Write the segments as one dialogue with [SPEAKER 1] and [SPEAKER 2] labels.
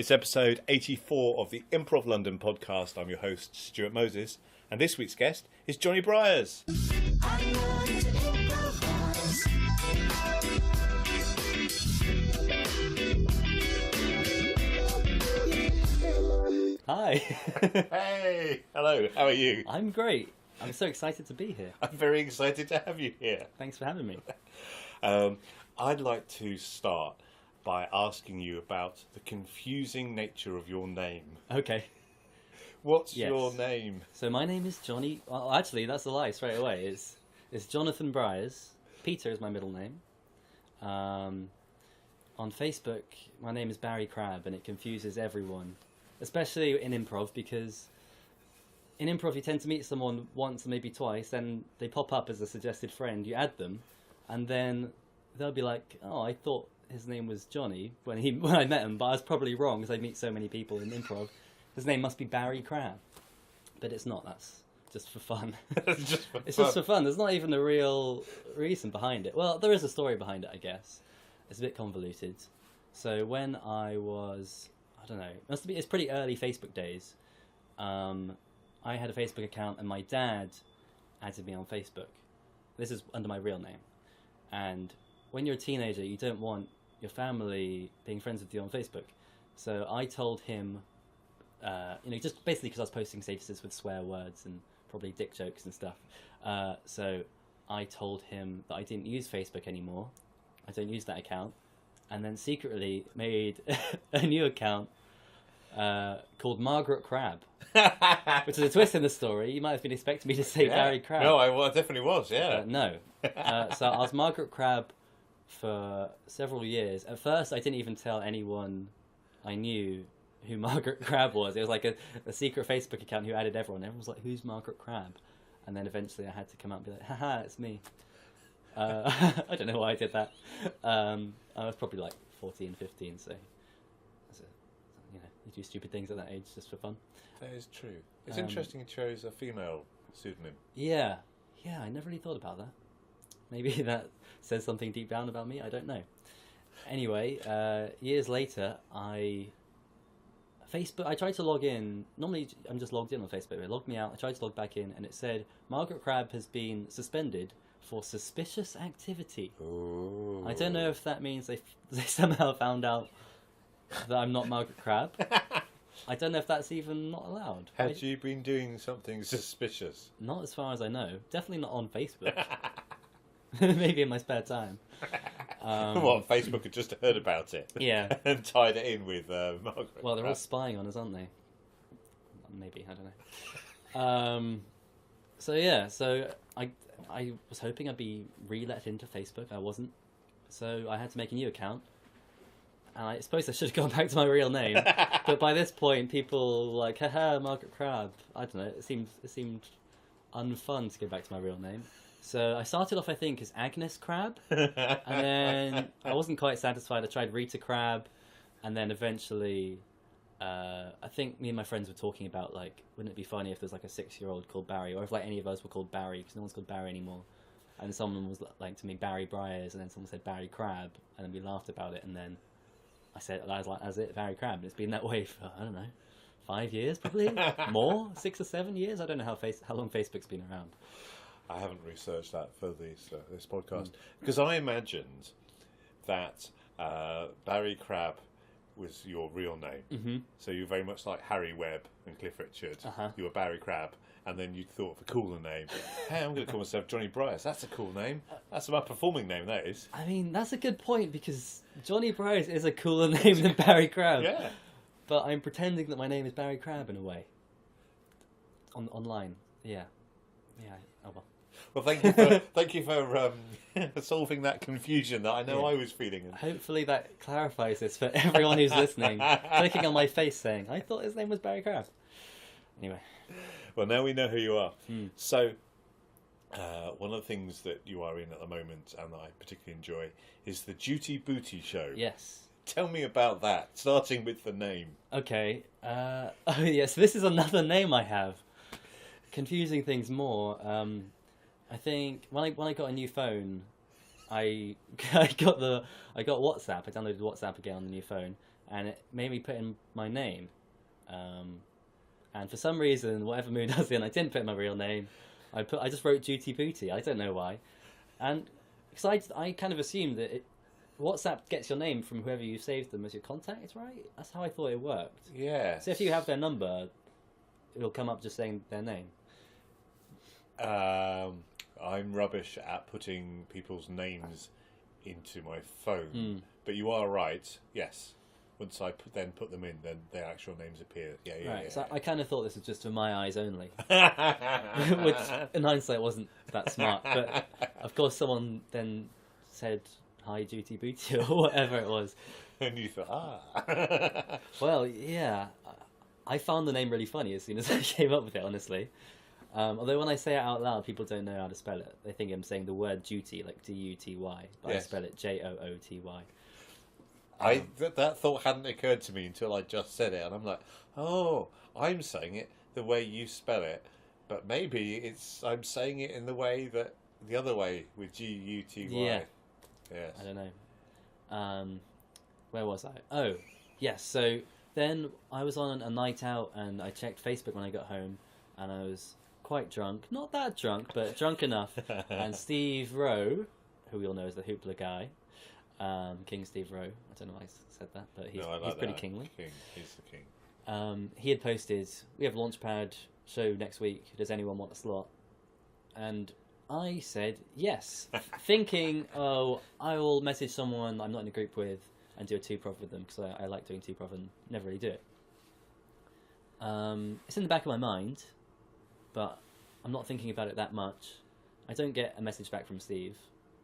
[SPEAKER 1] It's episode 84 of the Improv London podcast. I'm your host, Stuart Moses, and this week's guest is Johnny Briers.
[SPEAKER 2] Hi.
[SPEAKER 1] Hey, hello, how are you?
[SPEAKER 2] I'm great. I'm so excited to be here.
[SPEAKER 1] I'm very excited to have you here.
[SPEAKER 2] Thanks for having me.
[SPEAKER 1] I'd like to start by asking you about the confusing nature of your name.
[SPEAKER 2] Okay.
[SPEAKER 1] What's
[SPEAKER 2] Yes.
[SPEAKER 1] your name?
[SPEAKER 2] So my name is Johnny. Well, actually, that's a lie straight away. It's Jonathan Briers. Peter is my middle name. On Facebook, my name is Barry Crab, and it confuses everyone, especially in improv, because in improv you tend to meet someone once or maybe twice, and they pop up as a suggested friend. You add them, and then they'll be like, "Oh, I thought his name was Johnny when I met him, but I was probably wrong because I meet so many people in improv. His name must be Barry Crab," but it's not. That's just for fun.
[SPEAKER 1] Just
[SPEAKER 2] For fun. There's not even a real reason behind it. Well, there is a story behind it, I guess. It's a bit convoluted. So when I was, I don't know, it's pretty early Facebook days. I had a Facebook account, and my dad added me on Facebook. This is under my real name, and when you're a teenager, you don't want your family being friends with you on Facebook. So I told him, just basically because I was posting statuses with swear words and probably dick jokes and stuff. So I told him that I didn't use Facebook anymore. I don't use that account. And then secretly made a new account called Margaret Crab. Which is a twist in the story. You might have been expecting me to say Barry Crab.
[SPEAKER 1] No, I definitely was, yeah.
[SPEAKER 2] No. So I was Margaret Crab for several years. At first, I didn't even tell anyone I knew who Margaret Crab was. It was like a secret Facebook account who added everyone. Everyone was like, "Who's Margaret Crab?" And then eventually I had to come out and be like, "Haha, it's me." I don't know why I did that. I was probably like 14, 15, so you do stupid things at that age just for fun.
[SPEAKER 1] That is true. It's interesting you chose a female pseudonym.
[SPEAKER 2] Yeah, I never really thought about that. Maybe that says something deep down about me, I don't know. Anyway, years later, I tried to log in. Normally, I'm just logged in on Facebook. It logged me out. I tried to log back in, and it said, "Margaret Crab has been suspended for suspicious activity."
[SPEAKER 1] Ooh.
[SPEAKER 2] I don't know if that means they somehow found out that I'm not Margaret Crab. I don't know if that's even not allowed.
[SPEAKER 1] Had you been doing something suspicious?
[SPEAKER 2] Not as far as I know. Definitely not on Facebook. Maybe in my spare time.
[SPEAKER 1] Facebook had just heard about it.
[SPEAKER 2] Yeah.
[SPEAKER 1] And tied it in with Margaret.
[SPEAKER 2] Well, they're all spying on us, aren't they? Maybe, I don't know. So I was hoping I'd be re-let into Facebook. I wasn't. So I had to make a new account. And I suppose I should have gone back to my real name. But by this point, people were like, "Haha, Margaret Crab." I don't know, it seemed unfun to go back to my real name. So I started off, I think, as Agnes Crab. And then I wasn't quite satisfied. I tried Rita Crab. And then eventually, I think me and my friends were talking about, like, wouldn't it be funny if there's like a 6-year-old called Barry? Or if like any of us were called Barry, because no one's called Barry anymore. And someone was like to me, Barry Briers, and then someone said Barry Crab. And then we laughed about it. And then I said, I was like, "That's it, Barry Crab." And it's been that way for, I don't know, 5 years probably? More? 6 or 7 years? I don't know how long Facebook's been around.
[SPEAKER 1] I haven't researched that for this podcast because I imagined that Barry Crab was your real name. Mm-hmm. So you're very much like Harry Webb and Cliff Richard. Uh-huh. You were Barry Crab, and then you thought of a cooler name. Hey, I'm going to call myself Johnny Briers. That's a cool name. That's my performing name, that is.
[SPEAKER 2] I mean, that's a good point, because Johnny Briers is a cooler name than Barry Crab.
[SPEAKER 1] Yeah.
[SPEAKER 2] But I'm pretending that my name is Barry Crab in a way. Online. Yeah. Oh well.
[SPEAKER 1] Well, thank you for solving that confusion that I know I was feeling.
[SPEAKER 2] Hopefully that clarifies this for everyone who's listening. Clicking on my face saying, "I thought his name was Barry Crab." Anyway.
[SPEAKER 1] Well, now we know who you are. So, one of the things that you are in at the moment, and that I particularly enjoy, is the Duty Booty Show.
[SPEAKER 2] Yes.
[SPEAKER 1] Tell me about that, starting with the name.
[SPEAKER 2] Okay. Yes, this is another name I have. Confusing things more. I think when I got a new phone, I got WhatsApp. I downloaded WhatsApp again on the new phone, and it made me put in my name. And for some reason, whatever mood I was in, I didn't put in my real name. I just wrote Duty Booty. I don't know why, and because I kind of assumed that WhatsApp gets your name from whoever you saved them as your contact, right? That's how I thought it worked.
[SPEAKER 1] Yeah.
[SPEAKER 2] So if you have their number, it'll come up just saying their name.
[SPEAKER 1] I'm rubbish at putting people's names into my phone, but you are right. Yes. Once I put them in, then their actual names appear. Yeah.
[SPEAKER 2] Right, so I kind of thought this was just for my eyes only, which in hindsight wasn't that smart. But of course, someone then said "Hi, Duty Booty" or whatever it was,
[SPEAKER 1] and you thought,
[SPEAKER 2] Well, yeah, I found the name really funny as soon as I came up with it. Honestly, although when I say it out loud, people don't know how to spell it. They think I'm saying the word duty, like Duty, but
[SPEAKER 1] yes.
[SPEAKER 2] I spell it Jooty.
[SPEAKER 1] That thought hadn't occurred to me until I just said it, and I'm like, oh, I'm saying it the way you spell it, but maybe I'm saying it in the way that the other way with Guty.
[SPEAKER 2] Yeah.
[SPEAKER 1] Yes.
[SPEAKER 2] I don't know. Where was I? Oh, yes. So then I was on a night out, and I checked Facebook when I got home, and I was quite drunk. Not that drunk, but drunk enough. And Steve Rowe, who we all know as the Hoopla guy, King Steve Rowe. I don't know why I said that, but he's pretty kingly.
[SPEAKER 1] He's the king.
[SPEAKER 2] He had posted, "We have Launchpad show next week. Does anyone want a slot?" And I said yes, thinking, oh, I will message someone I'm not in a group with and do a 2-prov with them, because I like doing 2-prov and never really do it. It's in the back of my mind, but I'm not thinking about it that much. I don't get a message back from Steve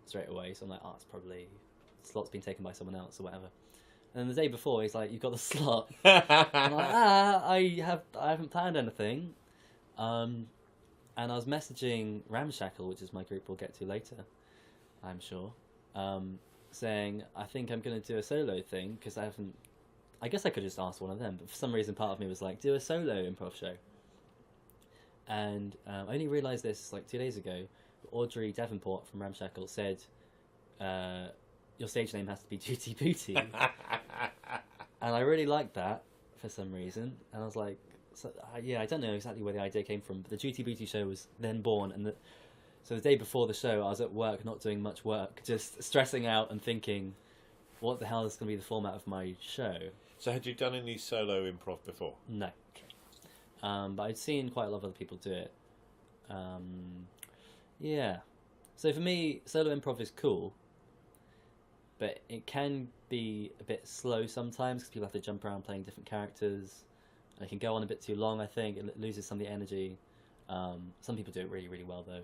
[SPEAKER 2] straight away, so I'm like, it's probably slot's been taken by someone else or whatever. And then the day before, he's like, "You've got the slot." I'm like, I haven't planned anything. And I was messaging Ramshackle, which is my group we'll get to later, I'm sure, saying, I think I'm going to do a solo thing, because I guess I could just ask one of them, but for some reason part of me was like, do a solo improv show. And I only realised this like 2 days ago. Audrey Davenport from Ramshackle said, your stage name has to be Duty Booty. And I really liked that for some reason. And I was like, I don't know exactly where the idea came from, but the Duty Booty show was then born. And so the day before the show, I was at work, not doing much work, just stressing out and thinking, what the hell is going to be the format of my show?
[SPEAKER 1] So had you done any solo improv before?
[SPEAKER 2] No. But I'd seen quite a lot of other people do it. Yeah. So for me, solo improv is cool, but it can be a bit slow sometimes because people have to jump around playing different characters. And it can go on a bit too long, I think. It loses some of the energy. Some people do it really, really well, though.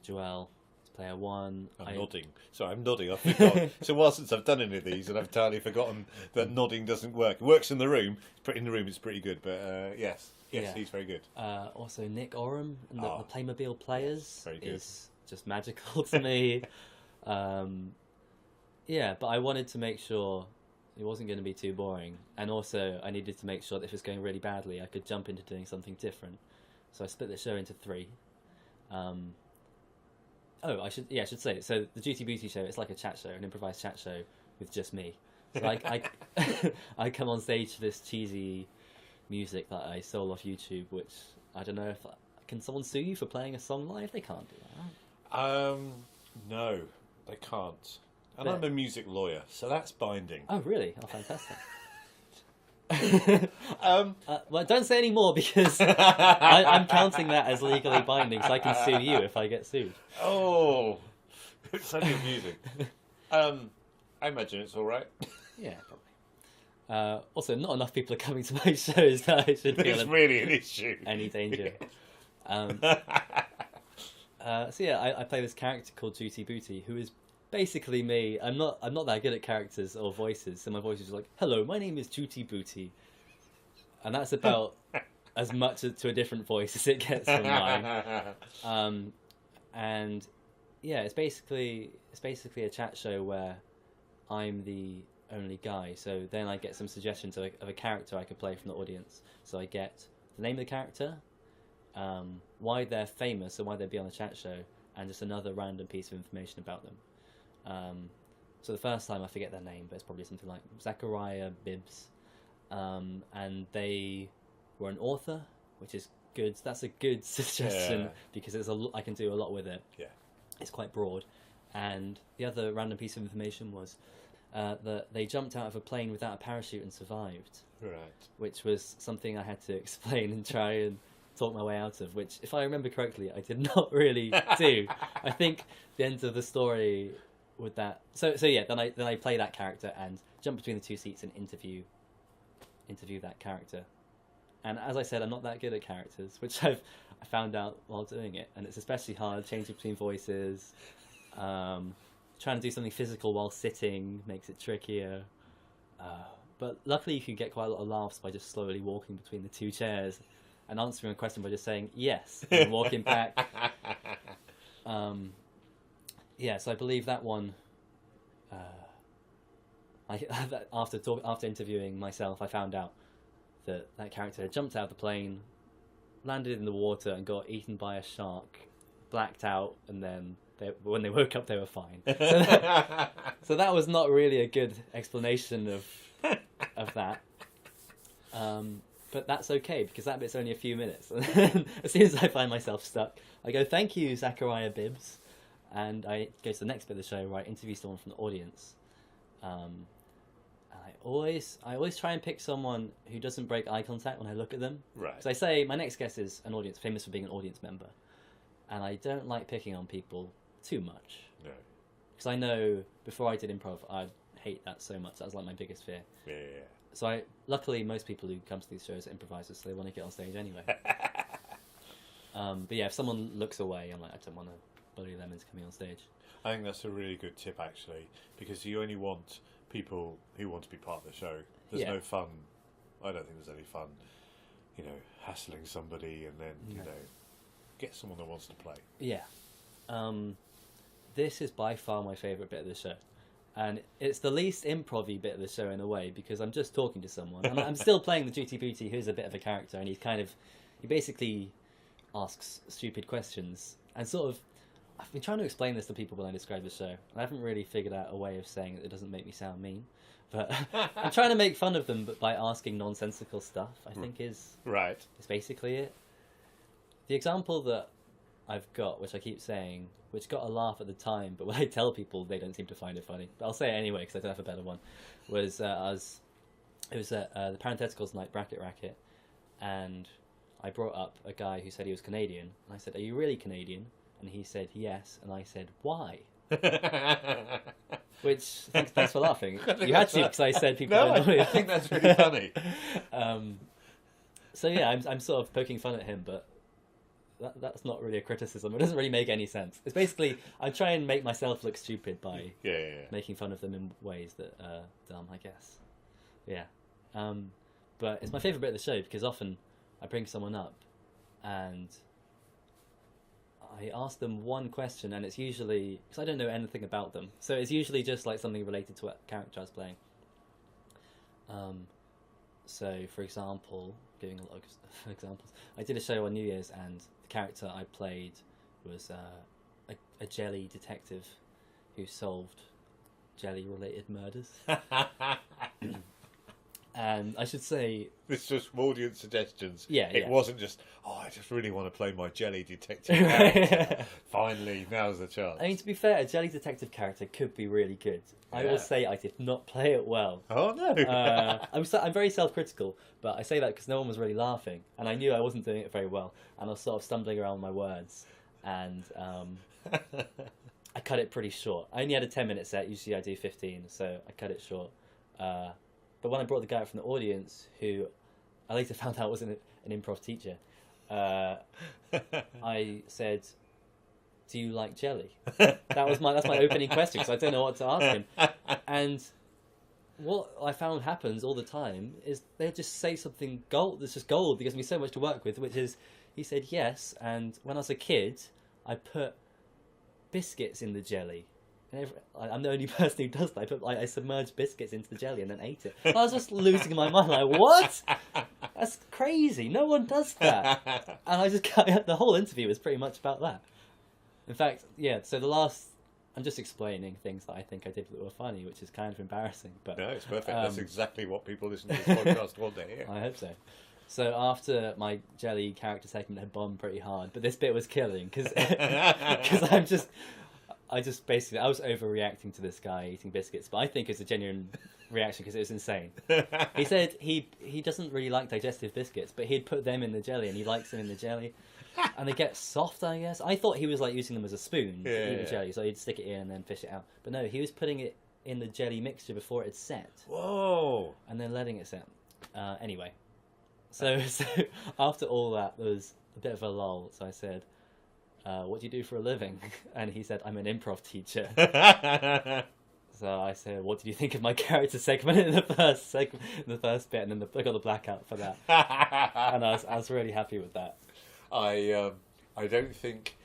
[SPEAKER 2] Joelle, player one.
[SPEAKER 1] I'm nodding. Sorry, I'm nodding. I forgot. It's a while since I've done any of these, and I've entirely forgotten that nodding doesn't work. It works in the room. In the room, it's pretty good. But yes, yeah. He's very good.
[SPEAKER 2] Also, Nick Oram and the Playmobil Players is just magical to me. Yeah, but I wanted to make sure it wasn't going to be too boring, and also I needed to make sure that if it was going really badly, I could jump into doing something different. So I split the show into 3. I should say it. So the Duty Booty show, it's like a chat show, an improvised chat show with just me. So I come on stage to this cheesy music that I stole off YouTube, which I don't know if can someone sue you for playing a song live? They can't do that.
[SPEAKER 1] No, they can't. And I'm a music lawyer, so that's binding.
[SPEAKER 2] Oh, really? Oh, fantastic. Well, don't say any more, because I'm counting that as legally binding, so I can sue you if I get sued.
[SPEAKER 1] Oh, it's so confusing. I imagine it's all right.
[SPEAKER 2] Yeah, probably. Also, not enough people are coming to my shows that I should feel
[SPEAKER 1] it's really an issue.
[SPEAKER 2] Any danger. So yeah, I play this character called Duty Booty, who is basically me. I'm not that good at characters or voices, so my voice is like, "Hello, my name is Duty Booty," and that's about as much to a different voice as it gets from mine. And yeah, it's basically a chat show where I'm the only guy. So then I get some suggestions of a character I could play from the audience. So I get the name of the character, why they're famous or why they'd be on a chat show, and just another random piece of information about them. So the first time I forget their name, but it's probably something like Zachariah Bibbs, and they were an author, which is good. That's a good suggestion because I can do a lot with it.
[SPEAKER 1] Yeah,
[SPEAKER 2] it's quite broad. And the other random piece of information was that they jumped out of a plane without a parachute and survived.
[SPEAKER 1] Right.
[SPEAKER 2] Which was something I had to explain and try and talk my way out of, which, if I remember correctly, I did not really do. I think the end of the story with that. So yeah, then I play that character and jump between the two seats and interview that character. And as I said, I'm not that good at characters, which I found out while doing it, and it's especially hard changing between voices. Trying to do something physical while sitting makes it trickier. But luckily you can get quite a lot of laughs by just slowly walking between the two chairs and answering a question by just saying yes and walking back. So I believe that one, after interviewing myself, I found out that character had jumped out of the plane, landed in the water and got eaten by a shark, blacked out, and then when they woke up they were fine. So that was not really a good explanation of that. But that's okay, because that bit's only a few minutes. As soon as I find myself stuck, I go, "Thank you, Zachariah Bibbs," and I go to the next bit of the show where I interview someone from the audience. And I always try and pick someone who doesn't break eye contact when I look at them.
[SPEAKER 1] Right.
[SPEAKER 2] So I say my next guest is an audience famous for being an audience member, and I don't like picking on people too much.
[SPEAKER 1] No.
[SPEAKER 2] Because I know before I did improv, I'd hate that so much. That was like my biggest fear.
[SPEAKER 1] Yeah.
[SPEAKER 2] So luckily most people who come to these shows are improvisers, so they want to get on stage anyway. But yeah, if someone looks away, I'm like, I don't want to bully them into coming on stage.
[SPEAKER 1] I think that's a really good tip, actually, because you only want people who want to be part of the show. There's no fun. I don't think there's any fun, hassling somebody and then, get someone that wants to play.
[SPEAKER 2] Yeah. This is by far my favourite bit of the show. And it's the least improv-y bit of the show in a way, because I'm just talking to someone. I'm still playing the Duty Booty, who's a bit of a character, and he basically asks stupid questions. And sort of, I've been trying to explain this to people when I describe the show, and I haven't really figured out a way of saying it doesn't make me sound mean. But I'm trying to make fun of them by asking nonsensical stuff, I think is basically it. The example that I've got, which I keep saying, which got a laugh at the time, but when I tell people, they don't seem to find it funny. But I'll say it anyway, because I don't have a better one. Was it was the Parentheticals Night Bracket Racket, and I brought up a guy who said he was Canadian, and I said, "Are you really Canadian?" And he said, "Yes," and I said, "Why?" Which, thanks for laughing. You had to, because I said people don't know.
[SPEAKER 1] I think that's really funny.
[SPEAKER 2] So yeah, I'm sort of poking fun at him, but that's not really a criticism. It doesn't really make any sense. It's basically, I try and make myself look stupid by making fun of them in ways that are dumb, I guess. Yeah. But it's my favourite bit of the show, because often I bring someone up and I ask them one question, and it's usually, because I don't know anything about them, so it's usually just like something related to what character I was playing. So, for example, giving a lot of examples, I did a show on New Year's, and the character I played was a jelly detective who solved jelly-related murders. And I should say,
[SPEAKER 1] it's just audience suggestions.
[SPEAKER 2] Yeah,
[SPEAKER 1] it wasn't just, I just really want to play my jelly detective character. Finally, now's the chance.
[SPEAKER 2] I mean, to be fair, a jelly detective character could be really good. I will say I did not play it well.
[SPEAKER 1] Oh no!
[SPEAKER 2] I'm very self-critical, but I say that because no one was really laughing, and I knew I wasn't doing it very well, and I was sort of stumbling around my words, and I cut it pretty short. I only had a 10-minute set. Usually I do 15, so I cut it short. But when I brought the guy up from the audience, who I later found out was an improv teacher, I said, "Do you like jelly?" That's my opening question, because I don't know what to ask him. And what I found happens all the time is they'll just say something gold. That's just gold. It gives me so much to work with. Which is, he said yes, and when I was a kid, I put biscuits in the jelly. I'm the only person who does that. I submerged biscuits into the jelly and then ate it. I was just losing my mind. Like, what? That's crazy. No one does that. And the whole interview was pretty much about that. In fact, yeah. So the last I'm just explaining things that I think I did that were funny, which is kind of embarrassing. But
[SPEAKER 1] no, it's perfect. That's exactly what people listening to this podcast want to hear.
[SPEAKER 2] I hope so. So after my jelly character segment had bombed pretty hard, but this bit was killing because I was overreacting to this guy eating biscuits, but I think it's a genuine reaction because it was insane. He said he doesn't really like digestive biscuits, but he'd put them in the jelly and he likes them in the jelly. And they get soft, I guess. I thought he was like using them as a spoon to eat the jelly, so he'd stick it in and then fish it out. But no, he was putting it in the jelly mixture before it had set.
[SPEAKER 1] Whoa!
[SPEAKER 2] And then letting it set. Anyway, so after all that, there was a bit of a lull. So I said, "What do you do for a living?" And he said, "I'm an improv teacher." So I said, "What did you think of my character segment in the first bit?" And then I got the blackout for that, and I was really happy with that.
[SPEAKER 1] I don't think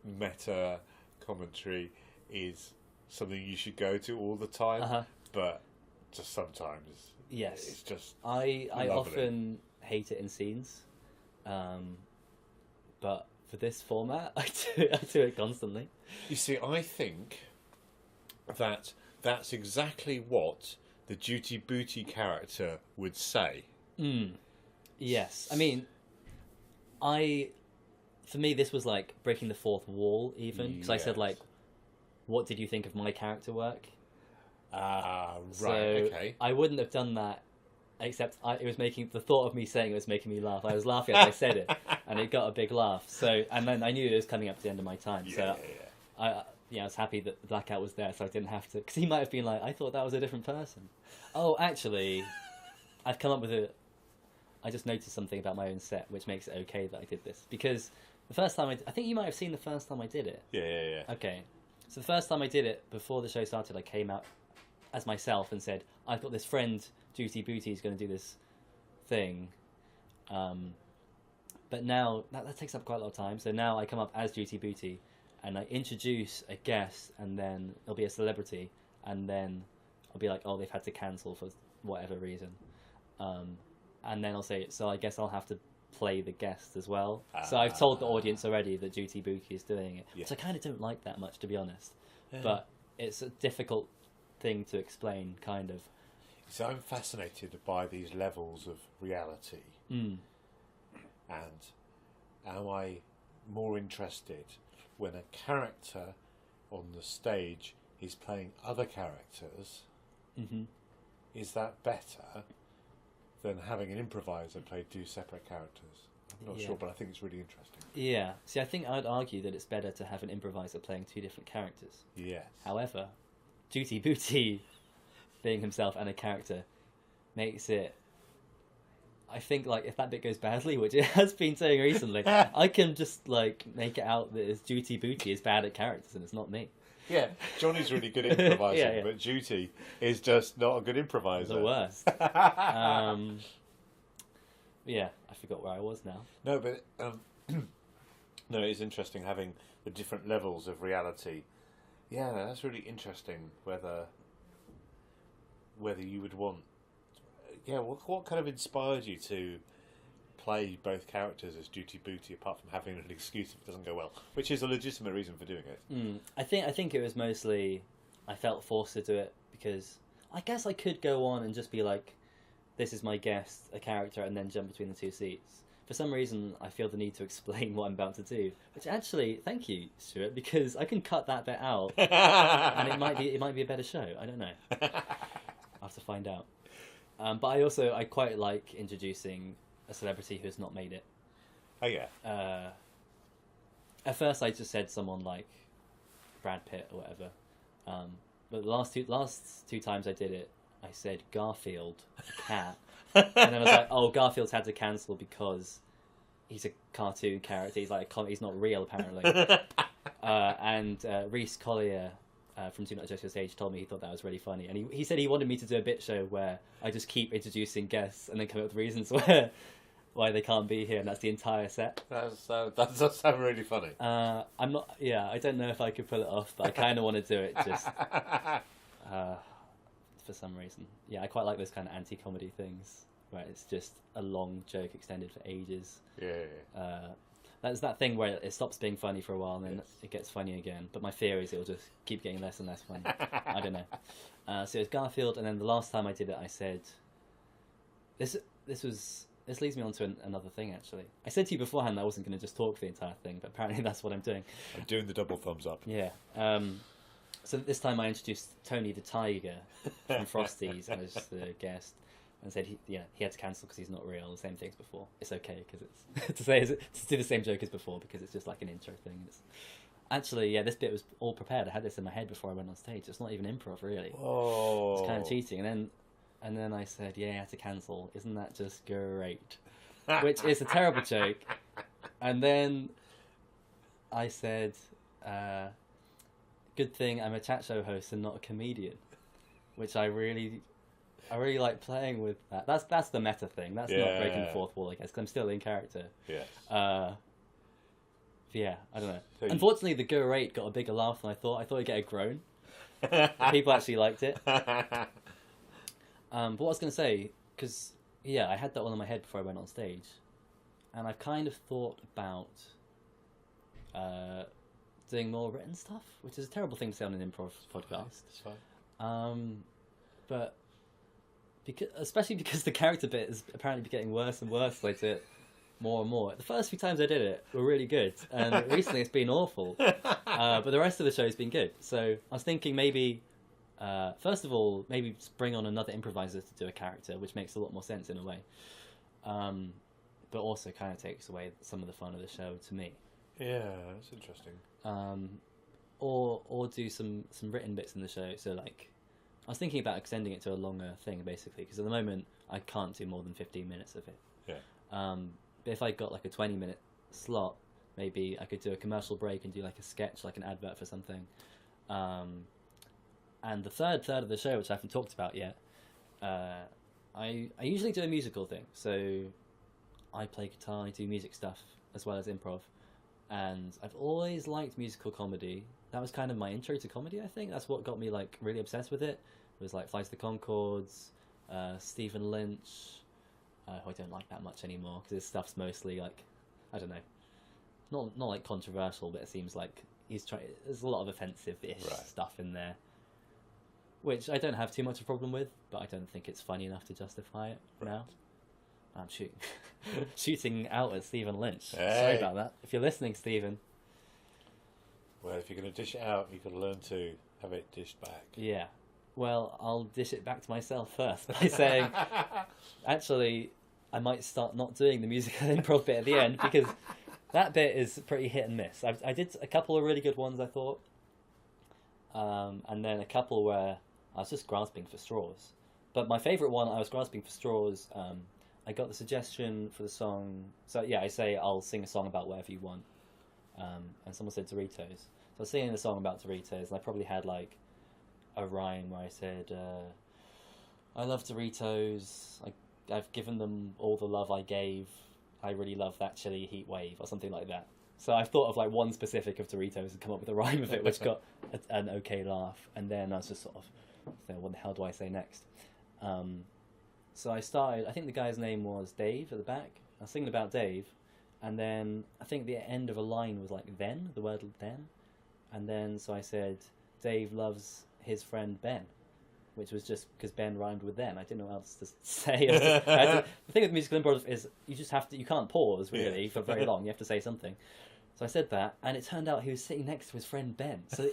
[SPEAKER 1] meta commentary is something you should go to all the time, but just sometimes.
[SPEAKER 2] Yes,
[SPEAKER 1] it's just.
[SPEAKER 2] I
[SPEAKER 1] lovely.
[SPEAKER 2] often hate it in scenes, but for this format, I do it constantly.
[SPEAKER 1] You see, I think that's exactly what the Duty Booty character would say.
[SPEAKER 2] Yes, I mean. For me, this was like breaking the fourth wall, even because I said like, "What did you think of my character work?"
[SPEAKER 1] Right.
[SPEAKER 2] So
[SPEAKER 1] okay.
[SPEAKER 2] I wouldn't have done that, except it was making the thought of me saying it was making me laugh. I was laughing as I said it, and it got a big laugh. So and then I knew it was coming up to the end of my time. I was happy that the blackout was there, so I didn't have to. Because he might have been like, "I thought that was a different person." Oh, actually, I've come up with I just noticed something about my own set, which makes it okay that I did this. Because the first time I think you might have seen the first time I did it.
[SPEAKER 1] Yeah.
[SPEAKER 2] Okay. So the first time I did it, before the show started, I came out as myself and said, I've got this friend, Duty Booty, who's going to do this thing. But now, that takes up quite a lot of time. So now I come up as Duty Booty, and I introduce a guest, and then it'll be a celebrity, and then I'll be like, oh, they've had to cancel for whatever reason. And then I'll say, so I guess I'll have to play the guest as well. So I've told the audience already that Duty Booty is doing it. Which I kind of don't like that much, to be honest. Yeah. But it's a difficult thing to explain, kind of.
[SPEAKER 1] So I'm fascinated by these levels of reality. And am I more interested when a character on the stage is playing other characters? Is that better than having an improviser play two separate characters? I'm not sure, but I think it's really interesting. Yeah.
[SPEAKER 2] See, I think I'd argue that it's better to have an improviser playing two different characters.
[SPEAKER 1] Yes.
[SPEAKER 2] However, Duty Booty being himself and a character makes it... I think, like, if that bit goes badly, which it has been doing recently, I can just, like, make it out that it's Duty Booty is bad at characters and it's not me.
[SPEAKER 1] Yeah, Johnny's really good at improvising, but Duty is just not a good improviser.
[SPEAKER 2] The worst. Yeah, I forgot where I was now.
[SPEAKER 1] No, but no, it's interesting having the different levels of reality. Yeah, that's really interesting. Whether you would want, what kind of inspired you to play both characters as Duty Booty, apart from having an excuse if it doesn't go well, which is a legitimate reason for doing it.
[SPEAKER 2] I think it was mostly I felt forced to do it because I guess I could go on and just be like, this is my guest, a character, and then jump between the two seats. For some reason, I feel the need to explain what I'm about to do, which actually, thank you, Stuart, because I can cut that bit out, and it might be a better show. I don't know. I'll have to find out. But I quite like introducing a celebrity who has not made it.
[SPEAKER 1] Oh yeah.
[SPEAKER 2] At first, I just said someone like Brad Pitt or whatever. But the last two times I did it, I said Garfield, a cat, and then I was like, oh, Garfield's had to cancel because he's a cartoon character. He's like he's not real apparently. And Reese Collier from Do Not Adjust Your Stage told me he thought that was really funny, and he said he wanted me to do a bit show where I just keep introducing guests and then come up with reasons why they can't be here, and that's the entire set.
[SPEAKER 1] That does sound really funny.
[SPEAKER 2] I'm not. Yeah, I don't know if I could pull it off, but I kind of want to do it just for some reason. Yeah, I quite like those kind of anti-comedy things where it's just a long joke extended for ages.
[SPEAKER 1] Yeah.
[SPEAKER 2] That's that thing where it stops being funny for a while and then it gets funny again. But my fear is it'll just keep getting less and less funny. I don't know. So it was Garfield, and then the last time I did it, I said, this leads me on to another thing, actually. I said to you beforehand I wasn't going to just talk the entire thing, but apparently that's what I'm doing.
[SPEAKER 1] I'm doing the double thumbs up.
[SPEAKER 2] Yeah. So this time I introduced Tony the Tiger from Frosties as the guest, and said he had to cancel because he's not real. The same thing as before. It's okay because it's to do the same joke as before because it's just like an intro thing. Actually, this bit was all prepared. I had this in my head before I went on stage. It's not even improv, really.
[SPEAKER 1] Oh,
[SPEAKER 2] it's kind of cheating. And then I said, I had to cancel. Isn't that just great? Which is a terrible joke. And then I said, good thing I'm a chat show host and not a comedian, which I really like playing with that. That's the meta thing. That's not breaking the fourth wall, I guess, because I'm still in character.
[SPEAKER 1] Yes.
[SPEAKER 2] Yeah, I don't know.
[SPEAKER 1] So
[SPEAKER 2] Unfortunately, the great got a bigger laugh than I thought. I thought he'd get a groan. People actually liked it. But what I was going to say, because, I had that all in my head before I went on stage. And I've kind of thought about doing more written stuff, which is a terrible thing to say on an improv podcast.
[SPEAKER 1] It's fine.
[SPEAKER 2] But especially because the character bit is apparently getting worse and worse later. More and more. The first few times I did it were really good, and recently it's been awful. But the rest of the show's been good. So I was thinking maybe, first of all, maybe just bring on another improviser to do a character, which makes a lot more sense in a way. But also kind of takes away some of the fun of the show to me.
[SPEAKER 1] Yeah, that's interesting.
[SPEAKER 2] Or do some written bits in the show. So like, I was thinking about extending it to a longer thing basically, because at the moment I can't do more than 15 minutes of it.
[SPEAKER 1] Yeah.
[SPEAKER 2] But if I got like a 20-minute slot, maybe I could do a commercial break and do like a sketch, like an advert for something. And the third of the show, which I haven't talked about yet, I usually do a musical thing. So I play guitar, I do music stuff as well as improv. And I've always liked musical comedy. That was kind of my intro to comedy, I think. That's what got me like really obsessed with it. It was like Flights to the Conchords, Stephen Lynch. Who I don't like that much anymore because his stuff's mostly like, I don't know, not like controversial, but it seems like he's trying. There's a lot of offensive-ish stuff in there, which I don't have too much of a problem with, but I don't think it's funny enough to justify it now. I'm shooting out at Stephen Lynch.
[SPEAKER 1] Hey.
[SPEAKER 2] Sorry about that. If you're listening, Stephen.
[SPEAKER 1] Well, if you're going to dish it out, you've got to learn to have it dished back.
[SPEAKER 2] Yeah. Well, I'll dish it back to myself first by saying, actually, I might start not doing the musical improv bit at the end because that bit is pretty hit and miss. I did a couple of really good ones, I thought, and then a couple where I was just grasping for straws. But my favourite one, I was grasping for straws. I got the suggestion for the song. So I say I'll sing a song about whatever you want, and someone said Doritos. So I was singing a song about Doritos, and I probably had like a rhyme where I said, I love Doritos, I've given them all the love I gave, I really love that chili heat wave, or something like that. So I've thought of like one specific of Doritos and come up with a rhyme of it, which got an okay laugh, and then I was just sort of saying, what the hell do I say next? So I started, I think the guy's name was Dave at the back, I was singing about Dave, and then I think the end of a line was like then, the word then, and then so I said, Dave loves his friend Ben, which was just because Ben rhymed with them. I didn't know what else to say. The thing with musical improv is you can't pause really for very long. You have to say something. So I said that, and it turned out he was sitting next to his friend Ben. So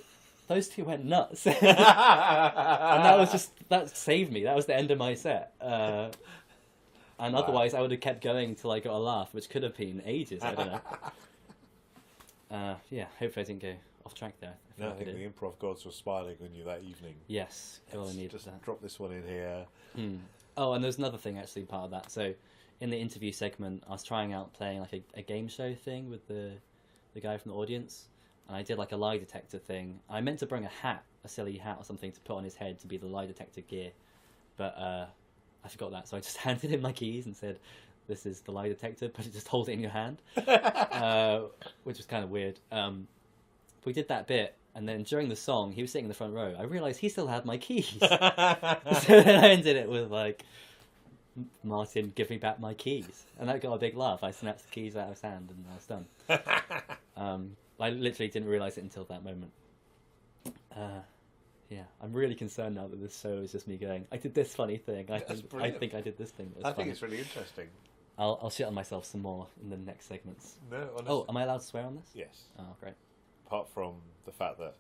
[SPEAKER 2] those two went nuts, and that saved me. That was the end of my set. And otherwise, I would have kept going until I got a laugh, which could have been ages. I don't know. Hopefully I didn't go off track there.
[SPEAKER 1] I think the improv gods were smiling on you that evening.
[SPEAKER 2] Yes, God, I needed
[SPEAKER 1] just
[SPEAKER 2] that.
[SPEAKER 1] Drop this one in here.
[SPEAKER 2] Oh, and there's another thing actually part of that. So, in the interview segment, I was trying out playing like a game show thing with the guy from the audience, and I did like a lie detector thing. I meant to bring a silly hat or something to put on his head to be the lie detector gear, but I forgot that, so I just handed him my keys and said, "This is the lie detector, but just hold it in your hand," which was kind of weird. We did that bit, and then during the song, he was sitting in the front row. I realised he still had my keys. So then I ended it with like, Martin, give me back my keys. And that got a big laugh. I snapped the keys out of his hand and I was done. I literally didn't realise it until that moment. Yeah, I'm really concerned now that this show is just me going, I did this funny thing. I think I did this thing.
[SPEAKER 1] I think it's really interesting.
[SPEAKER 2] I'll shit on myself some more in the next segments.
[SPEAKER 1] No, honestly.
[SPEAKER 2] Oh, am I allowed to swear on this?
[SPEAKER 1] Yes.
[SPEAKER 2] Oh, great.
[SPEAKER 1] Apart from the fact that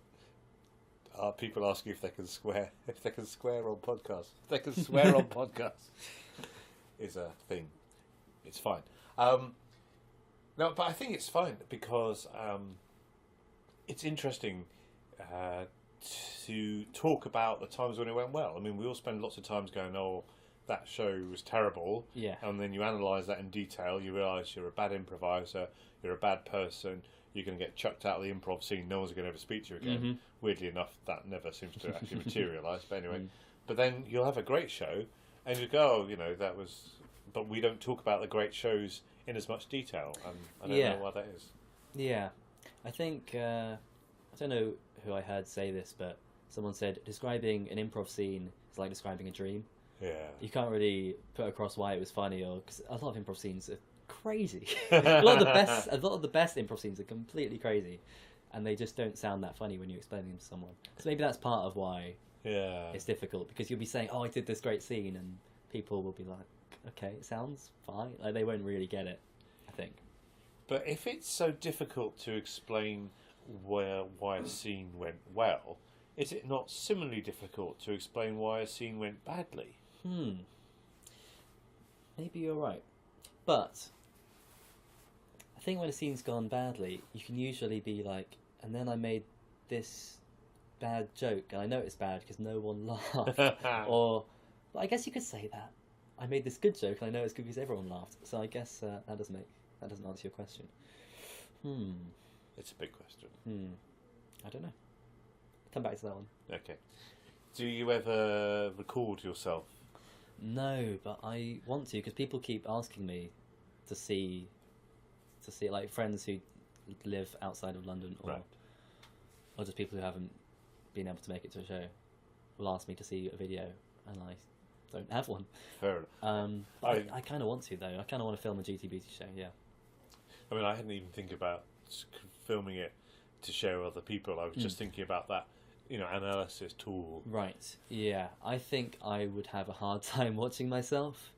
[SPEAKER 1] people ask you if they can swear on podcasts. If they can swear on podcasts is a thing. It's fine. No, but I think it's fine because it's interesting to talk about the times when it went well. I mean, we all spend lots of times going, oh, that show was terrible.
[SPEAKER 2] Yeah.
[SPEAKER 1] And then you analyse that in detail. You realise you're a bad improviser. You're a bad person. You're going to get chucked out of the improv scene. No one's going to ever speak to you again. Mm-hmm. Weirdly enough, that never seems to actually materialise. But anyway, but then you'll have a great show, and you go, oh, that was. But we don't talk about the great shows in as much detail, and I don't know why that is.
[SPEAKER 2] Yeah, I think I don't know who I heard say this, but someone said describing an improv scene is like describing a dream.
[SPEAKER 1] Yeah,
[SPEAKER 2] you can't really put across why it was funny, or because a lot of improv scenes are crazy. a lot of the best improv scenes are completely crazy, and they just don't sound that funny when you explain them to someone. So maybe that's part of why it's difficult, because you'll be saying, "Oh, I did this great scene," and people will be like, "Okay, it sounds fine." Like they won't really get it, I think.
[SPEAKER 1] But if it's so difficult to explain why a scene went well, is it not similarly difficult to explain why a scene went badly?
[SPEAKER 2] Maybe you're right. But I think when a scene's gone badly, you can usually be like, and then I made this bad joke, and I know it's bad because no one laughed. But I guess you could say that. I made this good joke, and I know it's good because everyone laughed. So I guess that doesn't answer your question.
[SPEAKER 1] It's a big question.
[SPEAKER 2] I don't know. Come back to that one.
[SPEAKER 1] Okay. Do you ever record yourself?
[SPEAKER 2] No, but I want to, because people keep asking me to see like friends who live outside of London, or just people who haven't been able to make it to a show will ask me to see a video, and I don't have one.
[SPEAKER 1] Fair enough.
[SPEAKER 2] I kind of want to, though. I kind of want to film a GTBT show, yeah.
[SPEAKER 1] I mean, I hadn't even think about filming it to share with other people. I was just thinking about that, analysis tool.
[SPEAKER 2] Right, yeah. I think I would have a hard time watching myself.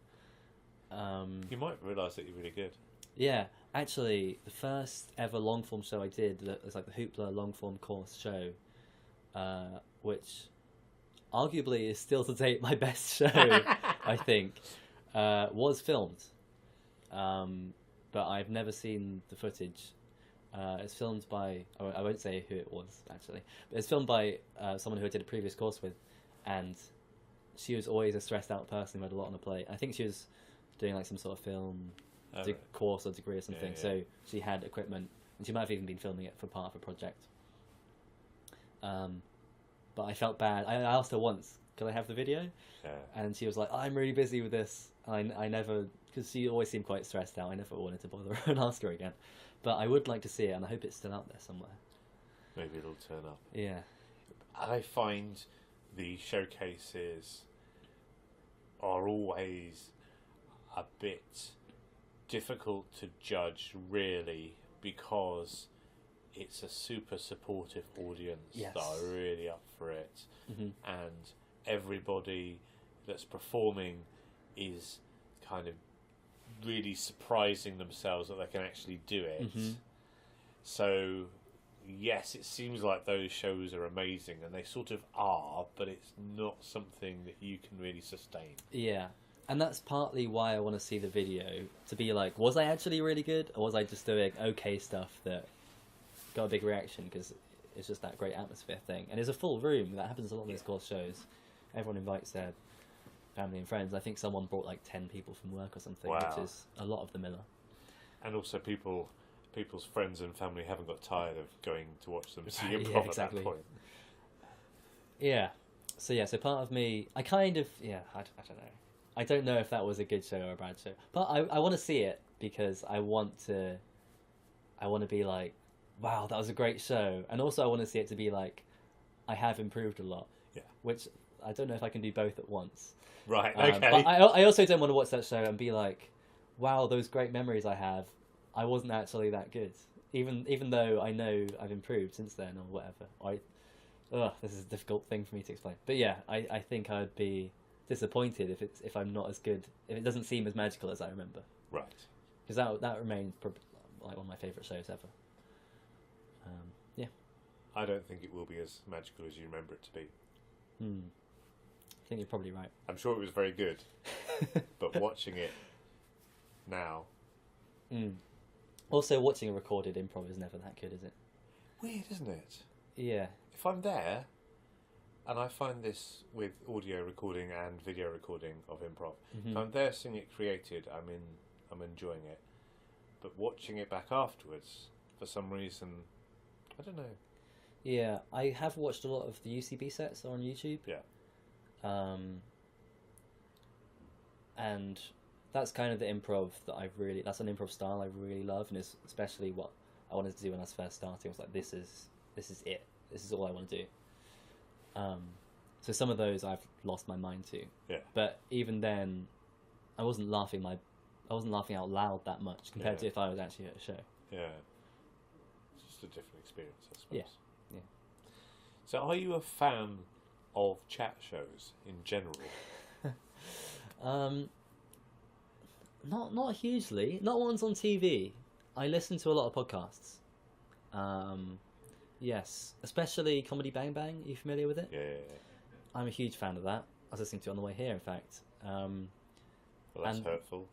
[SPEAKER 1] You might realise that you're really good.
[SPEAKER 2] Yeah, actually, the first ever long-form show I did, it was like the Hoopla long-form course show, which arguably is still to date my best show, I think, was filmed. But I've never seen the footage. It's filmed by, I won't say who it was, actually, but it's filmed by someone who I did a previous course with, and she was always a stressed out person who had a lot on her plate. I think she was doing like some sort of film course or degree or something, so she had equipment, and she might have even been filming it for part of a project. But I felt bad. I asked her once, could I have the video? Yeah. And she was like, I'm really busy with this. I never, because she always seemed quite stressed out, I never wanted to bother her and ask her again. But I would like to see it, and I hope it's still out there somewhere.
[SPEAKER 1] Maybe it'll turn up.
[SPEAKER 2] Yeah.
[SPEAKER 1] I find the showcases are always a bit difficult to judge, really, because it's a super supportive audience that are really up for it. And everybody that's performing is kind of really surprising themselves that they can actually do it. So yes, it seems like those shows are amazing, and they sort of are, but it's not something that you can really sustain.
[SPEAKER 2] Yeah, and that's partly why I want to see the video, to be like, was I actually really good, or was I just doing okay stuff that got a big reaction because it's just that great atmosphere thing. And it's a full room. That happens a lot in these course shows. Everyone invites their family and friends. I think someone brought like 10 people from work or something, which is a lot of the Miller. And
[SPEAKER 1] also people's friends and family haven't got tired of going to watch them see improv at that point.
[SPEAKER 2] Yeah. So part of me, I kind of, I don't know. I don't know if that was a good show or a bad show. But I want to see it because I want to be like, wow, that was a great show. And also I want to see it to be like, I have improved a lot. Yeah. Which I don't know if I can do both at once.
[SPEAKER 1] Right. Okay.
[SPEAKER 2] But I also don't want to watch that show and be like, wow, those great memories I have, I wasn't actually that good. Even though I know I've improved since then or whatever. This is a difficult thing for me to explain. But yeah, I think I'd be disappointed if I'm not as good, if it doesn't seem as magical as I remember.
[SPEAKER 1] Right.
[SPEAKER 2] Because that remains probably like one of my favourite shows ever. Yeah.
[SPEAKER 1] I don't think it will be as magical as you remember it to be.
[SPEAKER 2] I think you're probably right.
[SPEAKER 1] I'm sure it was very good, but watching it now...
[SPEAKER 2] Also, watching a recorded improv is never that good, is it?
[SPEAKER 1] Weird, isn't it?
[SPEAKER 2] Yeah.
[SPEAKER 1] If I'm there, and I find this with audio recording and video recording of improv, if I'm there seeing it created, I'm enjoying it. But watching it back afterwards, for some reason, I don't know.
[SPEAKER 2] Yeah, I have watched a lot of the UCB sets on YouTube.
[SPEAKER 1] Yeah.
[SPEAKER 2] And that's kind of the improv that's an improv style I really love, and it's especially what I wanted to do when I was first starting. I was like, this is it. This is all I want to do. So some of those I've lost my mind to.
[SPEAKER 1] Yeah.
[SPEAKER 2] But even then, I wasn't laughing out loud that much compared to if I was actually at a show.
[SPEAKER 1] Yeah. It's just a different experience, I suppose.
[SPEAKER 2] Yeah.
[SPEAKER 1] So are you a fan of chat shows in general?
[SPEAKER 2] Not hugely. Not ones on TV. I listen to a lot of podcasts. Yes, especially Comedy Bang Bang. Are you familiar with it?
[SPEAKER 1] Yeah.
[SPEAKER 2] I'm a huge fan of that. I was listening to it on the way here, in fact.
[SPEAKER 1] Well, that's hurtful.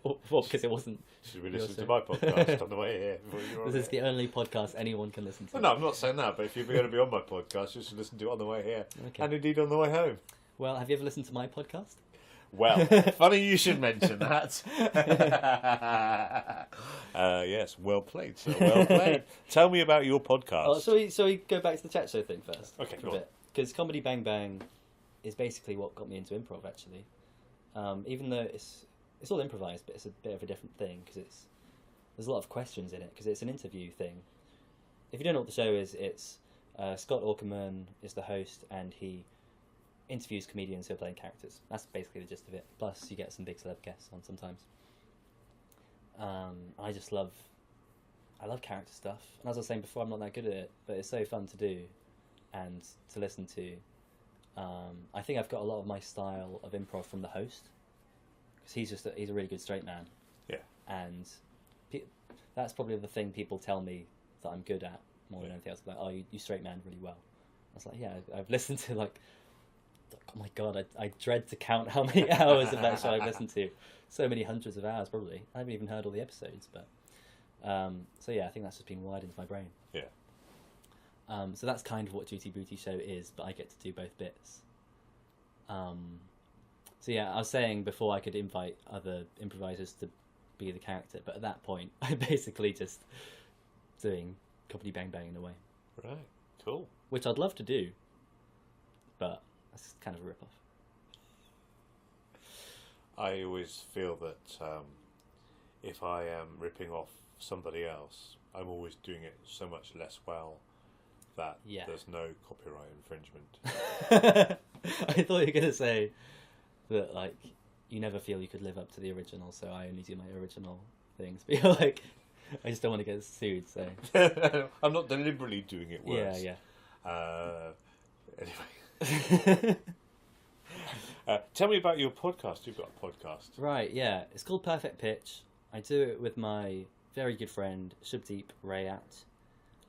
[SPEAKER 2] Well, because it wasn't...
[SPEAKER 1] Should we listen to my podcast on the way here?
[SPEAKER 2] This is the only podcast anyone can listen to.
[SPEAKER 1] Well, no, I'm not saying that, but if you're going to be on my podcast, you should listen to it on the way here.
[SPEAKER 2] Okay.
[SPEAKER 1] And indeed on the way home.
[SPEAKER 2] Well, have you ever listened to my podcast?
[SPEAKER 1] Well, funny you should mention that. Yes, well played, sir. Well played. Tell me about your podcast.
[SPEAKER 2] So we go back to the chat show thing first?
[SPEAKER 1] Okay,
[SPEAKER 2] for a bit. Because Comedy Bang Bang is basically what got me into improv, actually. Even though it's all improvised, but it's a bit of a different thing, because there's a lot of questions in it, because it's an interview thing. If you don't know what the show is, it's Scott Aukerman is the host, and he interviews comedians who are playing characters. That's basically the gist of it. Plus, you get some big celeb guests on sometimes. I love character stuff. And as I was saying before, I'm not that good at it, but it's so fun to do and to listen to. I think I've got a lot of my style of improv from the host, because he's a really good straight man.
[SPEAKER 1] Yeah.
[SPEAKER 2] And that's probably the thing people tell me that I'm good at more than anything else. Like, oh, you straight man really well. I was like, yeah, I've listened to oh my god, I dread to count how many hours of that show I've listened to. So many hundreds of hours, probably. I haven't even heard all the episodes, but... so yeah, I think that's just been wired into my brain.
[SPEAKER 1] Yeah.
[SPEAKER 2] So that's kind of what Duty Booty Show is, but I get to do both bits. So yeah, I was saying before I could invite other improvisers to be the character, but at that point, I'm basically just doing Comedy Bang Bang in a way.
[SPEAKER 1] Right, cool.
[SPEAKER 2] Which I'd love to do, but that's kind of a rip-off.
[SPEAKER 1] I always feel that if I am ripping off somebody else, I'm always doing it so much less well that there's no copyright infringement.
[SPEAKER 2] I thought you were going to say that, like, you never feel you could live up to the original, so I only do my original things. But you're like, I just don't want to get sued, so...
[SPEAKER 1] I'm not deliberately doing it worse.
[SPEAKER 2] Yeah.
[SPEAKER 1] Anyway. Tell me about your podcast. You've got a podcast.
[SPEAKER 2] Right, yeah. It's called Perfect Pitch. I do it with my very good friend, Shubdeep Rayat,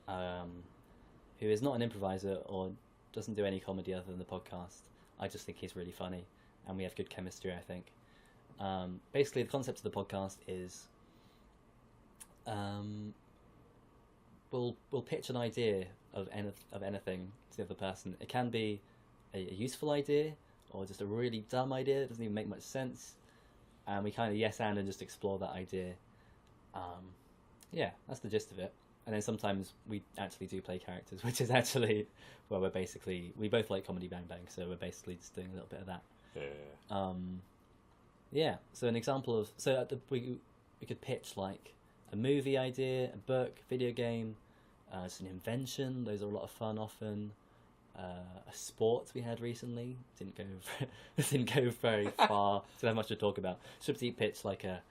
[SPEAKER 2] who is not an improviser or doesn't do any comedy other than the podcast. I just think he's really funny, and we have good chemistry, I think. Basically, the concept of the podcast is we'll pitch an idea of anything to the other person. It can be a useful idea, or just a really dumb idea that doesn't even make much sense, and we kind of yes and just explore that idea. Yeah, that's the gist of it. And then sometimes we actually do play characters, which is actually where we both like Comedy Bang Bang, so we're basically just doing a little bit of that.
[SPEAKER 1] Yeah.
[SPEAKER 2] Yeah. So an example of we could pitch like a movie idea, a book, video game, just an invention. Those are a lot of fun often. a sport we had recently. Didn't go very far. Didn't have much to talk about. Shubti pitched like a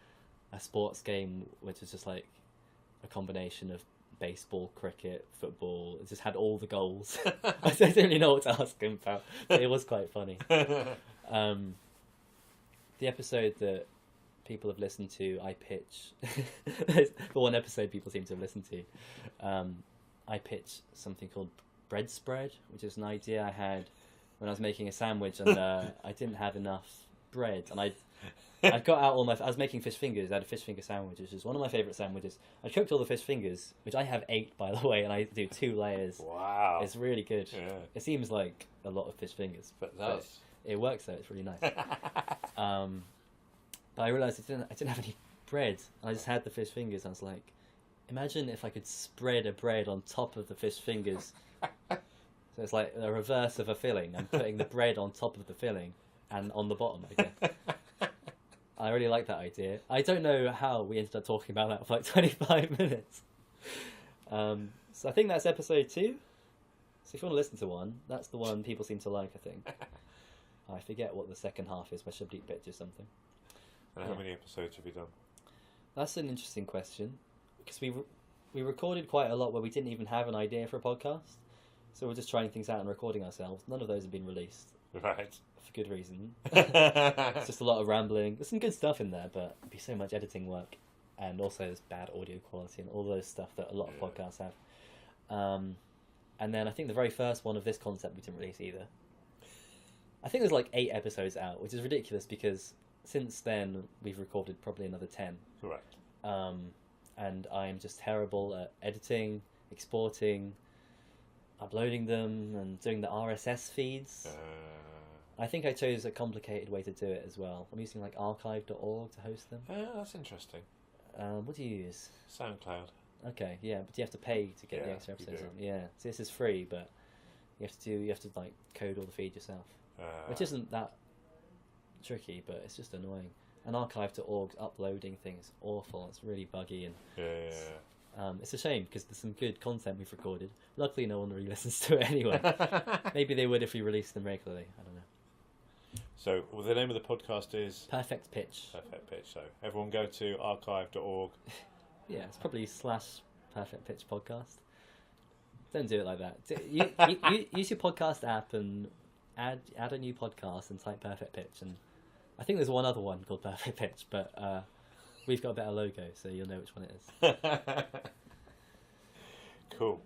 [SPEAKER 2] sports game, which is just like a combination of baseball, cricket, football. It just had all the goals. I don't really know what to ask him about, but it was quite funny. The episode that people have listened to, I pitch. The one episode people seem to have listened to. I pitch something called bread spread, which is an idea I had when I was making a sandwich, and I didn't have enough bread, and I got out all my. I was making fish fingers. I had a fish finger sandwich, which is one of my favourite sandwiches. I cooked all the fish fingers, which I have 8 by the way, and I do 2 layers.
[SPEAKER 1] Wow,
[SPEAKER 2] it's really good.
[SPEAKER 1] Yeah.
[SPEAKER 2] It seems like a lot of fish fingers,
[SPEAKER 1] but
[SPEAKER 2] it works though. It's really nice. But I realised I didn't have any bread, and I just had the fish fingers. And I was like, imagine if I could spread a bread on top of the fish fingers. So it's like a reverse of a filling. I'm putting the bread on top of the filling and on the bottom, I guess. I really like that idea. I don't know how we ended up talking about that for like 25 minutes. So I think that's episode 2. So if you want to listen to one, that's the one people seem to like, I think. I forget what the second half is, where Shabdeep pitches something.
[SPEAKER 1] And how many episodes have you done?
[SPEAKER 2] That's an interesting question, because we recorded quite a lot where we didn't even have an idea for a podcast, so we're just trying things out and recording ourselves. None of those have been released.
[SPEAKER 1] Right.
[SPEAKER 2] For good reason. It's just a lot of rambling. There's some good stuff in there, but it'd be so much editing work, and also there's bad audio quality and all those stuff that a lot of podcasts have. And then I think the very first one of this concept we didn't release either. I think there's like 8 episodes out, which is ridiculous because since then we've recorded probably another 10.
[SPEAKER 1] Correct.
[SPEAKER 2] And I'm just terrible at editing, exporting, uploading them, and doing the RSS feeds. I think I chose a complicated way to do it as well. I'm using like archive.org to host them.
[SPEAKER 1] That's interesting.
[SPEAKER 2] What do you use?
[SPEAKER 1] SoundCloud.
[SPEAKER 2] Okay, yeah, but you have to pay to get the extra episodes on. Yeah, so this is free, but you have to like code all the feed yourself, which isn't that tricky, but it's just annoying. And archive.org's uploading things awful. It's really buggy, and it's a shame because there's some good content we've recorded. Luckily, no one really listens to it anyway. Maybe they would if we released them regularly. I don't know.
[SPEAKER 1] So, well, the name of the podcast is
[SPEAKER 2] Perfect Pitch.
[SPEAKER 1] Perfect Pitch. So everyone go to archive.org.
[SPEAKER 2] Yeah, it's probably / Perfect Pitch podcast. Don't do it like that. You use your podcast app and add a new podcast and type Perfect Pitch, and I think there's one other one called Perfect Pitch, but we've got a better logo, so you'll know which one it is.
[SPEAKER 1] Cool.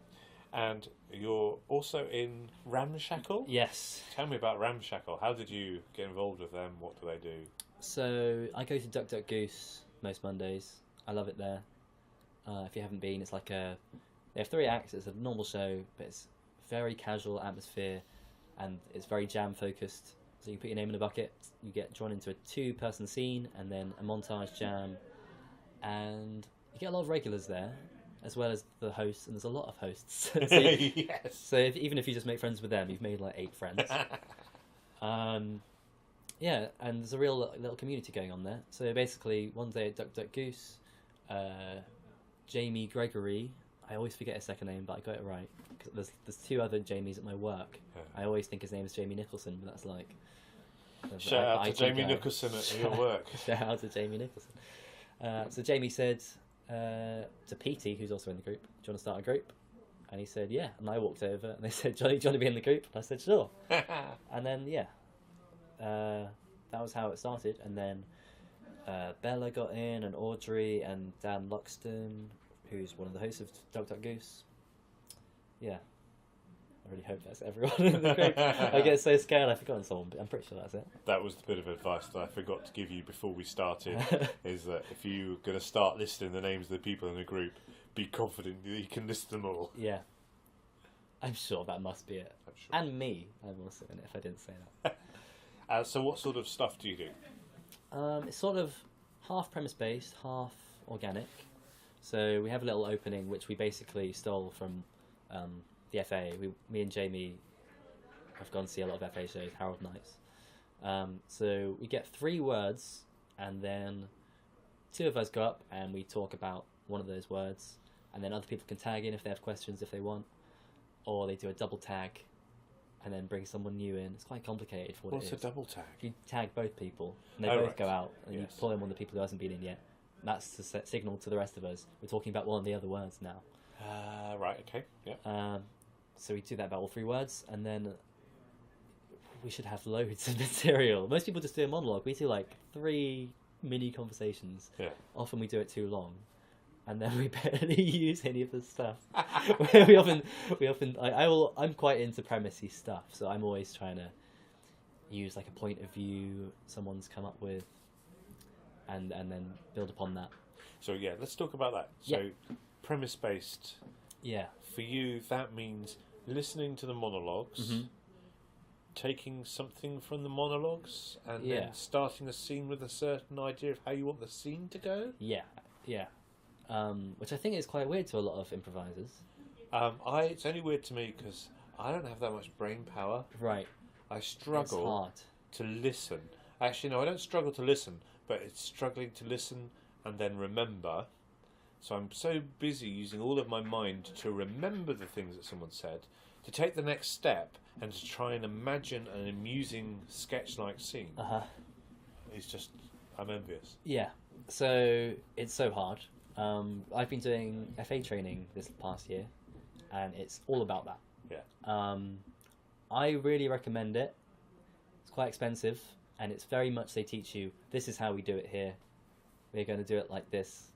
[SPEAKER 1] And you're also in Ramshackle?
[SPEAKER 2] Yes.
[SPEAKER 1] Tell me about Ramshackle. How did you get involved with them? What do they do?
[SPEAKER 2] So I go to Duck Duck Goose most Mondays. I love it there. If you haven't been, it's like they have 3 acts. It's a normal show, but it's very casual atmosphere, and it's very jam focused. So you put your name in a bucket, you get drawn into a 2-person scene, and then a montage jam, and you get a lot of regulars there, as well as the hosts, and there's a lot of hosts.
[SPEAKER 1] Yes.
[SPEAKER 2] So even if you just make friends with them, you've made like 8 friends. Yeah, and there's a real little community going on there. So basically, one day at Duck Duck Goose, Jamie Gregory, I always forget his second name, but I got it right. Cause there's 2 other Jamies at my work. I always think his name is Jamie Nicholson, but that's like...
[SPEAKER 1] Shout out to Jamie Nicholson at your work.
[SPEAKER 2] Shout out to Jamie Nicholson. So Jamie said to Petey, who's also in the group, do you want to start a group? And he said, yeah. And I walked over and they said, Johnny, do you want to be in the group? And I said, sure. And then, yeah, that was how it started. And then Bella got in, and Audrey, and Dan Luxton, who's one of the hosts of Duck Duck Goose. Yeah. I really hope that's everyone in the group. I get so scared I've forgotten someone, but I'm pretty sure that's it.
[SPEAKER 1] That was the bit of advice that I forgot to give you before we started, is that if you're going to start listing the names of the people in the group, be confident that you can list them all.
[SPEAKER 2] Yeah. I'm sure that must be it.
[SPEAKER 1] I'm sure.
[SPEAKER 2] And me, I'm also in it, if I didn't say that.
[SPEAKER 1] So what sort of stuff do you do?
[SPEAKER 2] It's sort of half premise-based, half organic. So we have a little opening, which we basically stole from... the FA. Me and Jamie have gone to see a lot of FA shows, Harold Nights. So we get 3 words, and then 2 of us go up and we talk about one of those words, and then other people can tag in if they have questions if they want, or they do a double tag, and then bring someone new in. It's quite complicated for what
[SPEAKER 1] What's
[SPEAKER 2] it
[SPEAKER 1] a
[SPEAKER 2] is.
[SPEAKER 1] double tag?
[SPEAKER 2] You tag both people, and they
[SPEAKER 1] Oh,
[SPEAKER 2] both
[SPEAKER 1] right.
[SPEAKER 2] go out, and
[SPEAKER 1] Yes.
[SPEAKER 2] you pull in one of the people who hasn't been in yet. That's the signal to the rest of us. We're talking about one of the other words now.
[SPEAKER 1] Right, okay, yeah.
[SPEAKER 2] So we do that about all 3 words, and then we should have loads of material. Most people just do a monologue. We do like 3 mini conversations.
[SPEAKER 1] Yeah.
[SPEAKER 2] Often we do it too long, and then we barely use any of the stuff. we often. I'm quite into premisey stuff, so I'm always trying to use like a point of view someone's come up with, and then build upon that.
[SPEAKER 1] So yeah, let's talk about that. So premise-based,
[SPEAKER 2] Yeah.
[SPEAKER 1] for you, that means listening to the monologues,
[SPEAKER 2] Mm-hmm.
[SPEAKER 1] taking something from the monologues, and
[SPEAKER 2] Yeah.
[SPEAKER 1] then starting a scene with a certain idea of how you want the scene to go.
[SPEAKER 2] Yeah. Which I think is quite weird to a lot of improvisers.
[SPEAKER 1] It's only weird to me because I don't have that much brain power.
[SPEAKER 2] Right.
[SPEAKER 1] I
[SPEAKER 2] It's
[SPEAKER 1] struggle
[SPEAKER 2] hard.
[SPEAKER 1] to listen. Actually, no, I don't struggle to listen, but it's struggling to listen and then remember. So I'm so busy using all of my mind to remember the things that someone said, to take the next step and to try and imagine an amusing sketch-like scene. It's just, I'm envious.
[SPEAKER 2] Yeah. So it's so hard. I've been doing FA training this past year, and it's all about that.
[SPEAKER 1] Yeah.
[SPEAKER 2] I really recommend it. It's quite expensive, and it's very much they teach you, this is how we do it here. We're going to do it like this.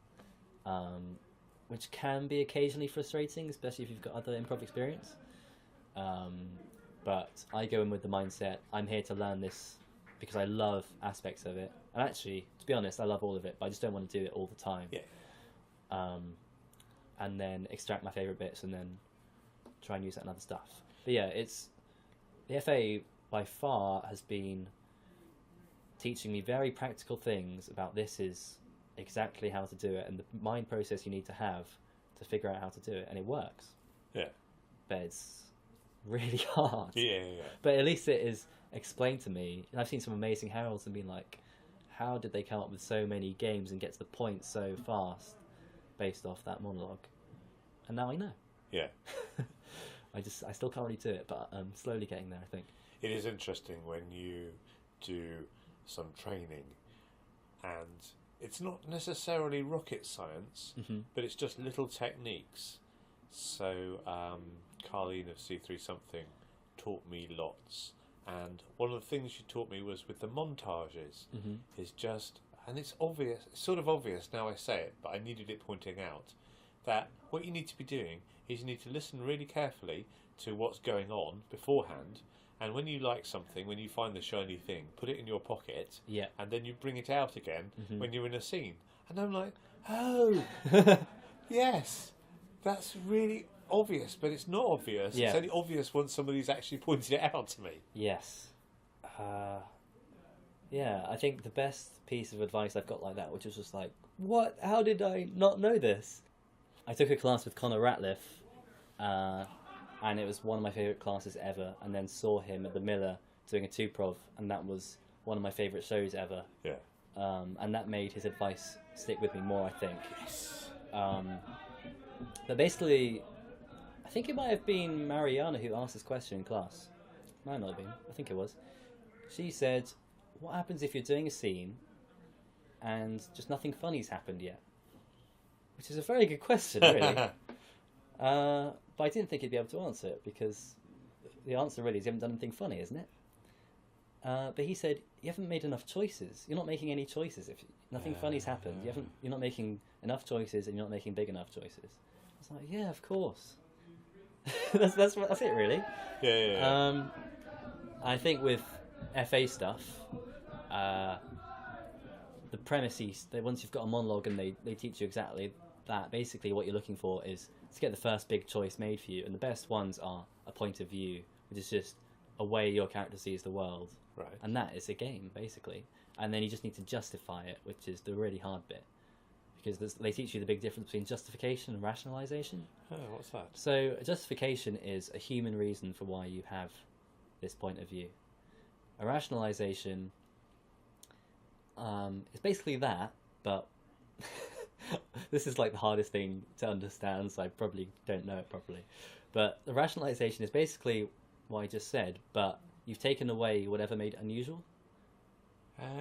[SPEAKER 2] Which can be occasionally frustrating, especially if you've got other improv experience. But I go in with the mindset, I'm here to learn this because I love aspects of it. And actually, to be honest, I love all of it, but I just don't want to do it all the time.
[SPEAKER 1] Yeah.
[SPEAKER 2] And then extract my favourite bits and then try and use that in other stuff. But yeah, the FA by far has been teaching me very practical things about this is exactly how to do it and the mind process you need to have to figure out how to do it, and it works.
[SPEAKER 1] Yeah.
[SPEAKER 2] But it's really hard.
[SPEAKER 1] Yeah.
[SPEAKER 2] But at least it is explained to me. And I've seen some amazing heralds and been like, how did they come up with so many games and get to the point so fast based off that monologue? And now I know.
[SPEAKER 1] Yeah.
[SPEAKER 2] I still can't really do it, but I'm slowly getting there, I think.
[SPEAKER 1] It is interesting when you do some training and it's not necessarily rocket science, but it's just little techniques. So Carleen of C3 Something taught me lots, and one of the things she taught me was with the montages is just, and it's obvious, it's sort of obvious now I say it, but I needed it pointing out, that what you need to be doing is you need to listen really carefully to what's going on beforehand, and when you like something, when you find the shiny thing, put it in your pocket, and then you bring it out again when you're in a scene. And I'm like, oh, yes, that's really obvious, but it's not obvious.
[SPEAKER 2] Yeah.
[SPEAKER 1] It's only obvious once somebody's actually pointed it out to me.
[SPEAKER 2] Yes. Yeah, I think the best piece of advice I've got like that, which was just like, what? How did I not know this? I took a class with Connor Ratliff, and it was one of my favourite classes ever, and then saw him at the Miller doing a 2-prov, and that was one of my favourite shows ever.
[SPEAKER 1] Yeah.
[SPEAKER 2] And that made his advice stick with me more, I think. But basically, I think it might have been Mariana who asked this question in class. Might not have been. I think it was. She said, what happens if you're doing a scene and just nothing funny's happened yet? Which is a very good question, really. But I didn't think he'd be able to answer it, because the answer really is you haven't done anything funny, isn't it? But he said, you haven't made enough choices. You're not making any choices. If nothing funny's happened, you're not making enough choices, and you're not making big enough choices. I was like, yeah, of course. that's it, really.
[SPEAKER 1] Yeah.
[SPEAKER 2] I think with FA stuff, the premise is that once you've got a monologue and they teach you exactly that, basically what you're looking for is to get the first big choice made for you, and the best ones are a point of view, which is just a way your character sees the world.
[SPEAKER 1] Right.
[SPEAKER 2] And that is a game, basically. And then you just need to justify it, which is the really hard bit. Because they teach you the big difference between justification and rationalization.
[SPEAKER 1] Oh, what's that?
[SPEAKER 2] So a justification is a human reason for why you have this point of view. A rationalization is basically that, but this is like the hardest thing to understand, so I probably don't know it properly. But the rationalization is basically what I just said, but you've taken away whatever made it unusual.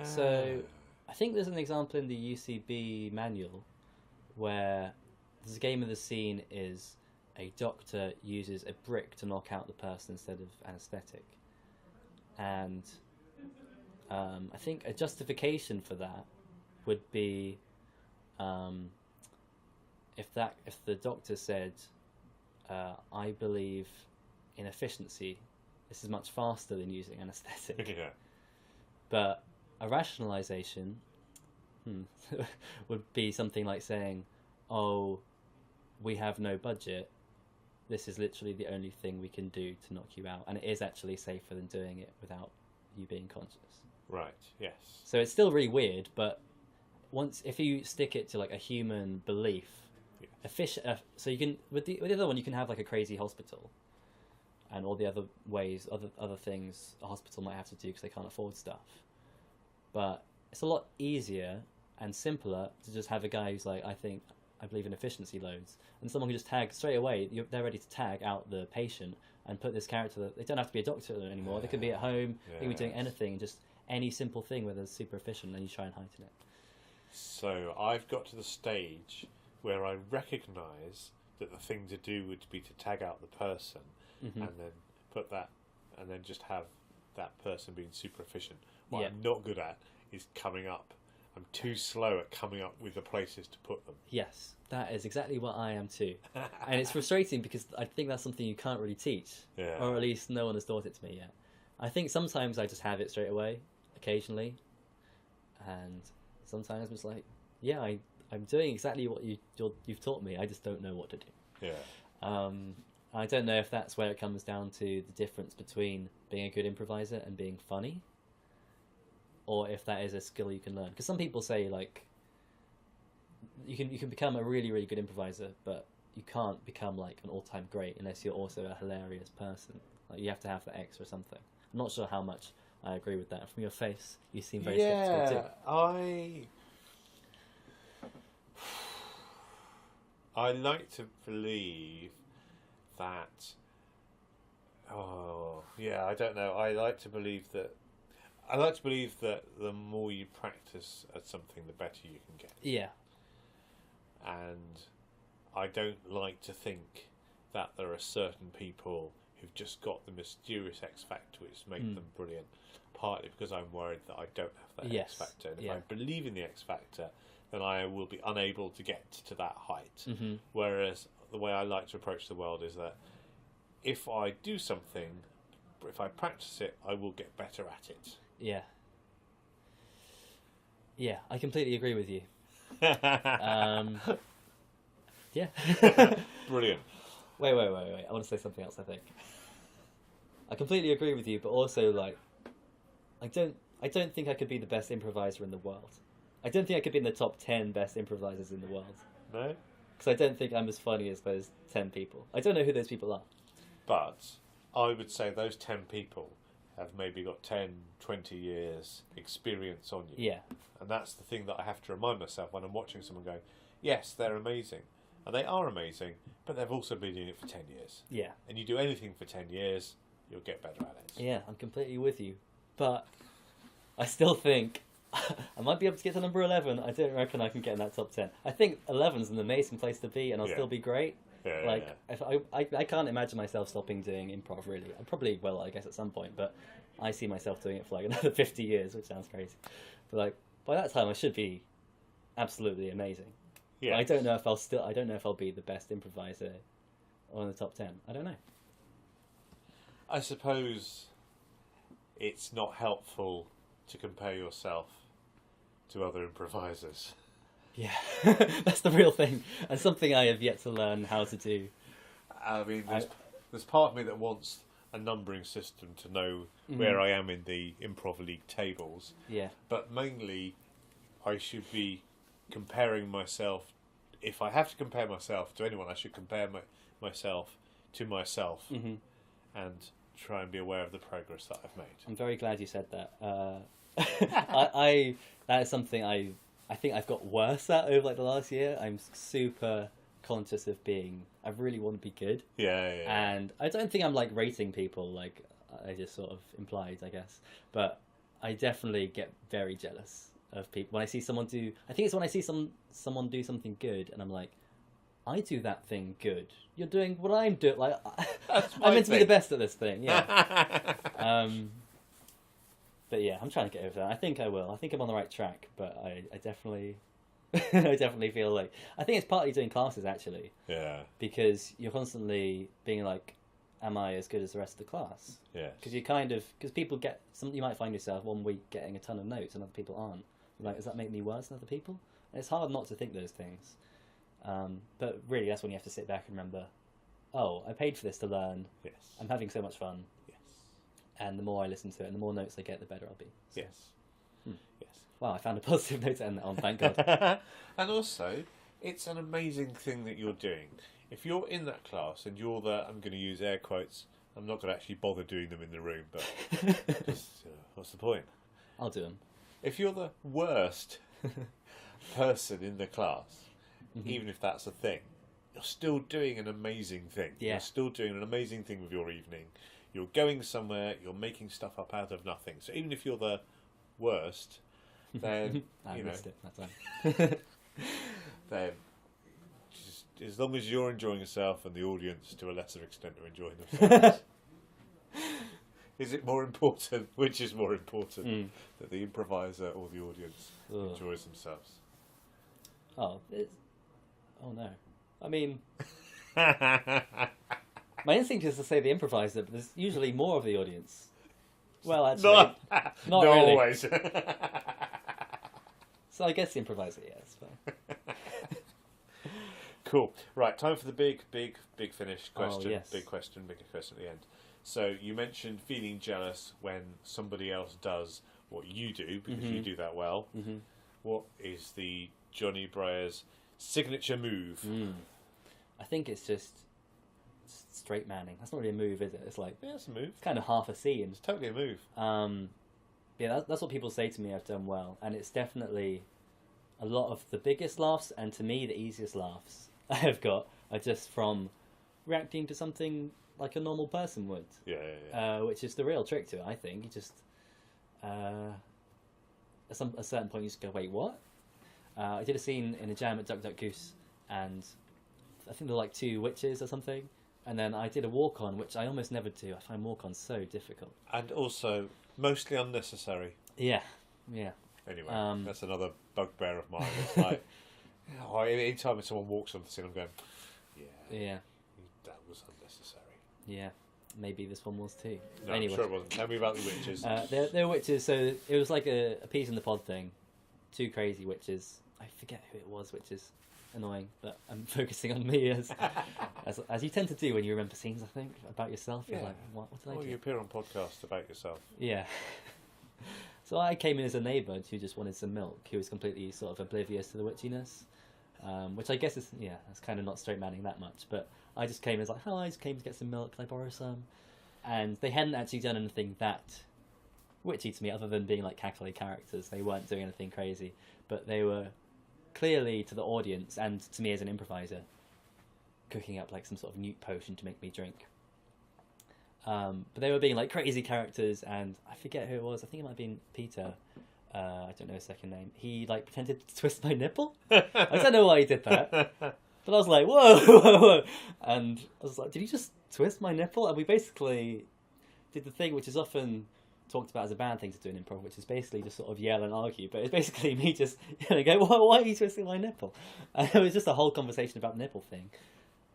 [SPEAKER 2] So I think there's an example in the UCB manual where the game of the scene is a doctor uses a brick to knock out the person instead of anaesthetic. And I think a justification for that would be if the doctor said, I believe in efficiency, this is much faster than using anaesthetic.
[SPEAKER 1] Yeah.
[SPEAKER 2] But a rationalization would be something like saying, oh, we have no budget, this is literally the only thing we can do to knock you out, and it is actually safer than doing it without you being conscious. Right,
[SPEAKER 1] yes.
[SPEAKER 2] So it's still really weird, but if you stick it to like a human belief, yes. So you can, with the other one, you can have like a crazy hospital and all the other ways, other things a hospital might have to do because they can't afford stuff. But it's a lot easier and simpler to just have a guy who's like, I believe in efficiency loads, and someone who just tag straight away. They're ready to tag out the patient and put this character. They don't have to be a doctor anymore. They could be at home. They could be doing anything, just any simple thing where they're super efficient, and you try and heighten it.
[SPEAKER 1] So I've got to the stage where I recognise that the thing to do would be to tag out the person, and then put that, and then just have that person being super efficient. What I'm not good at is coming up. I'm too slow at coming up with the places to put them.
[SPEAKER 2] Yes, that is exactly what I am too. And it's frustrating because I think that's something you can't really teach. Yeah. Or at least no one has taught it to me yet. I think sometimes I just have it straight away, occasionally. And sometimes I'm just like, yeah, I'm doing exactly what you've taught me. I just don't know what to do.
[SPEAKER 1] Yeah.
[SPEAKER 2] I don't know if that's where it comes down to the difference between being a good improviser and being funny, or if that is a skill you can learn. Because some people say like you can become a really, really good improviser, but you can't become like an all-time great unless you're also a hilarious person. Like you have to have that extra something. I'm not sure how much I agree with that. From your face, you seem very skeptical too.
[SPEAKER 1] I like to believe that. Oh, yeah, I don't know. I like to believe that the more you practice at something, the better you can get.
[SPEAKER 2] Yeah.
[SPEAKER 1] And I don't like to think that there are certain people who've just got the mysterious X factor which makes them brilliant. Partly because I'm worried that I don't have that X factor. And if I believe in the X factor, then I will be unable to get to that height. Mm-hmm. Whereas the way I like to approach the world is that if I do something, if I practice it, I will get better at it.
[SPEAKER 2] Yeah. Yeah, I completely agree with you. Yeah.
[SPEAKER 1] Brilliant.
[SPEAKER 2] Wait. I want to say something else, I think. I completely agree with you, but also, like, I don't think I could be the best improviser in the world. I don't think I could be in the top 10 best improvisers in the world.
[SPEAKER 1] No?
[SPEAKER 2] Because I don't think I'm as funny as those 10 people. I don't know who those people are.
[SPEAKER 1] But I would say those 10 people have maybe got 10, 20 years experience on you.
[SPEAKER 2] Yeah.
[SPEAKER 1] And that's the thing that I have to remind myself when I'm watching someone going, yes, they're amazing. And they are amazing, but they've also been doing it for 10 years.
[SPEAKER 2] Yeah.
[SPEAKER 1] And you do anything for 10 years, you'll get better at it.
[SPEAKER 2] Yeah, I'm completely with you. But I still think I might be able to get to number 11. I don't reckon I can get in that top 10. I think 11's an amazing place to be, and I'll still be great.
[SPEAKER 1] Yeah,
[SPEAKER 2] If I can't imagine myself stopping doing improv, really. I probably will, I guess, at some point, but I see myself doing it for like another 50 years, which sounds crazy. But like by that time, I should be absolutely amazing. Yeah. I don't know if I'll be the best improviser or in the top 10. I don't know.
[SPEAKER 1] I suppose it's not helpful to compare yourself to other improvisers.
[SPEAKER 2] Yeah, that's the real thing, and something I have yet to learn how to do.
[SPEAKER 1] I mean, there's part of me that wants a numbering system to know where I am in the Improv League tables.
[SPEAKER 2] Yeah. But
[SPEAKER 1] mainly, I should be comparing myself. If I have to compare myself to anyone, I should compare myself to myself and try and be aware of the progress that I've made.
[SPEAKER 2] I'm very glad you said that. That is something I think I've got worse at over like the last year. I'm super conscious of being. I really want to be good.
[SPEAKER 1] Yeah.
[SPEAKER 2] And I don't think I'm like rating people like I just sort of implied, I guess. But I definitely get very jealous of people when I see someone do. I think it's when I see someone do something good, and I'm like, I do that thing good. You're doing what I'm doing. Like I'm meant to be the best at this thing. Yeah. But yeah, I'm trying to get over that. I think I will. I think I'm on the right track. But I definitely, I definitely feel like I think it's partly doing classes actually.
[SPEAKER 1] Yeah.
[SPEAKER 2] Because you're constantly being like, am I as good as the rest of the class?
[SPEAKER 1] Yeah.
[SPEAKER 2] Because because people get some. You might find yourself one week getting a ton of notes and other people aren't. Like, does that make me worse than other people? And it's hard not to think those things. But really, that's when you have to sit back and remember, oh, I paid for this to learn.
[SPEAKER 1] Yes.
[SPEAKER 2] I'm having so much fun.
[SPEAKER 1] Yes.
[SPEAKER 2] And the more I listen to it and the more notes I get, the better I'll be. So.
[SPEAKER 1] Yes. Yes.
[SPEAKER 2] Wow, I found a positive note to end that on, thank God.
[SPEAKER 1] And also, it's an amazing thing that you're doing. If you're in that class and you're the, I'm going to use air quotes, I'm not going to actually bother doing them in the room, but just, what's the point?
[SPEAKER 2] I'll do them.
[SPEAKER 1] If you're the worst person in the class, even if that's a thing, you're still doing an amazing thing.
[SPEAKER 2] Yeah.
[SPEAKER 1] You're still doing an amazing thing with your evening. You're going somewhere, you're making stuff up out of nothing. So even if you're the worst, then,
[SPEAKER 2] I missed it that time.
[SPEAKER 1] then just, as long as you're enjoying yourself and the audience to a lesser extent are enjoying themselves, is it more important, which is more important, that the improviser or the audience enjoys themselves?
[SPEAKER 2] Oh no. I mean, my instinct is to say the improviser, but there's usually more of the audience. Well, actually, not really.
[SPEAKER 1] Always.
[SPEAKER 2] So I guess the improviser, yes. But...
[SPEAKER 1] Cool. Right, time for the big finish question.
[SPEAKER 2] Oh, yes.
[SPEAKER 1] Big question at the end. So you mentioned feeling jealous when somebody else does what you do, because you do that well. What is the Johnny Briers signature move?
[SPEAKER 2] I think it's just straight manning. That's not really a move, is it? It's like,
[SPEAKER 1] Yeah, it's a move.
[SPEAKER 2] it's kind of half a scene.
[SPEAKER 1] It's totally a move.
[SPEAKER 2] Yeah, that's what people say to me I've done well. And it's definitely a lot of the biggest laughs, and to me, the easiest laughs I have got are just from reacting to something like a normal person would.
[SPEAKER 1] Yeah.
[SPEAKER 2] Which is the real trick to it, I think. You just, at a certain point, you just go, wait, what? I did a scene in a jam at Duck Duck Goose, and I think there were like 2 witches or something. And then I did a walk-on, which I almost never do. I find walk-ons so difficult.
[SPEAKER 1] And also, mostly unnecessary.
[SPEAKER 2] Yeah.
[SPEAKER 1] Anyway, that's another bugbear of mine. It's like, anytime someone walks on the scene, I'm going,
[SPEAKER 2] Yeah.
[SPEAKER 1] that was unnecessary.
[SPEAKER 2] Yeah. Maybe this one was too.
[SPEAKER 1] No,
[SPEAKER 2] anyway.
[SPEAKER 1] I'm sure it wasn't. Tell me about the witches.
[SPEAKER 2] They're witches, so it was like a piece in the pod thing. 2 crazy witches. I forget who it was, which is annoying, but I'm focusing on me as you tend to do when you remember scenes, I think, about yourself. You're like, what did I do?
[SPEAKER 1] You appear on podcasts about yourself.
[SPEAKER 2] Yeah. So I came in as a neighbour who just wanted some milk, who was completely sort of oblivious to the witchiness, which I guess is, that's kind of not straight manning that much, but I just came as like, hello, I just came to get some milk, can I borrow some? And they hadn't actually done anything that witchy to me, other than being like cackly characters. They weren't doing anything crazy, but they were clearly, to the audience and to me as an improviser, cooking up like some sort of newt potion to make me drink. But they were being like crazy characters, and I forget who it was. I think it might have been Peter. I don't know his second name. He like pretended to twist my nipple. I don't know why he did that, but I was like, whoa. And I was like, did he just twist my nipple? And we basically did the thing which is often talked about as a bad thing to do in improv, which is basically just sort of yell and argue, but it's basically me just go, why are you twisting my nipple? And it was just a whole conversation about the nipple thing,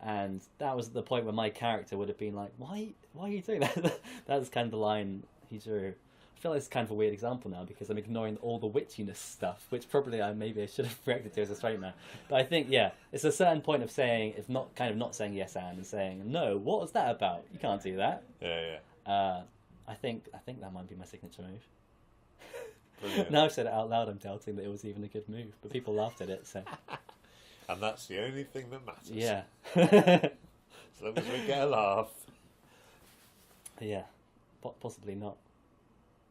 [SPEAKER 2] and that was the point where my character would have been like, why are you doing that? That was kind of the line he drew. I feel like it's kind of a weird example now because I'm ignoring all the witchiness stuff, which probably I should have reacted to as a straight man. But I think, it's a certain point of saying, if not saying yes and saying, no, what was that about? You can't do that.
[SPEAKER 1] Yeah.
[SPEAKER 2] I think that might be my signature move.
[SPEAKER 1] Brilliant.
[SPEAKER 2] Now I've said it out loud, I'm doubting that it was even a good move, but people laughed at it, so...
[SPEAKER 1] And that's the only thing that matters.
[SPEAKER 2] Yeah.
[SPEAKER 1] As long as we get a laugh.
[SPEAKER 2] Yeah. Possibly not.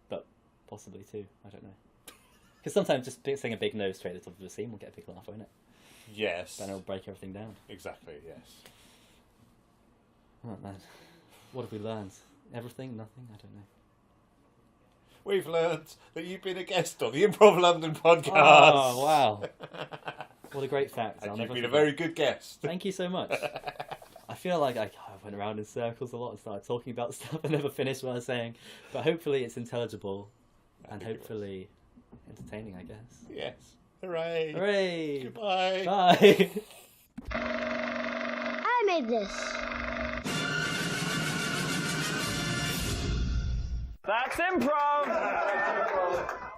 [SPEAKER 2] But possibly too, I don't know. Because sometimes just saying a big no straight at the top of the scene will get a big laugh, won't it?
[SPEAKER 1] Yes.
[SPEAKER 2] Then it'll break everything down.
[SPEAKER 1] Exactly, yes.
[SPEAKER 2] Oh man, what have we learned? Everything? Nothing? I don't know.
[SPEAKER 1] We've learned that you've been a guest on the Improv London podcast.
[SPEAKER 2] Oh, wow. What a great fact.
[SPEAKER 1] And you've been a very good guest.
[SPEAKER 2] Thank you so much. I feel like I went around in circles a lot and started talking about stuff and never finished what I was saying. But hopefully it's intelligible and hopefully entertaining, I guess.
[SPEAKER 1] Yes. Hooray.
[SPEAKER 2] Hooray.
[SPEAKER 1] Goodbye.
[SPEAKER 2] Bye.
[SPEAKER 3] I made this.
[SPEAKER 4] That's improv!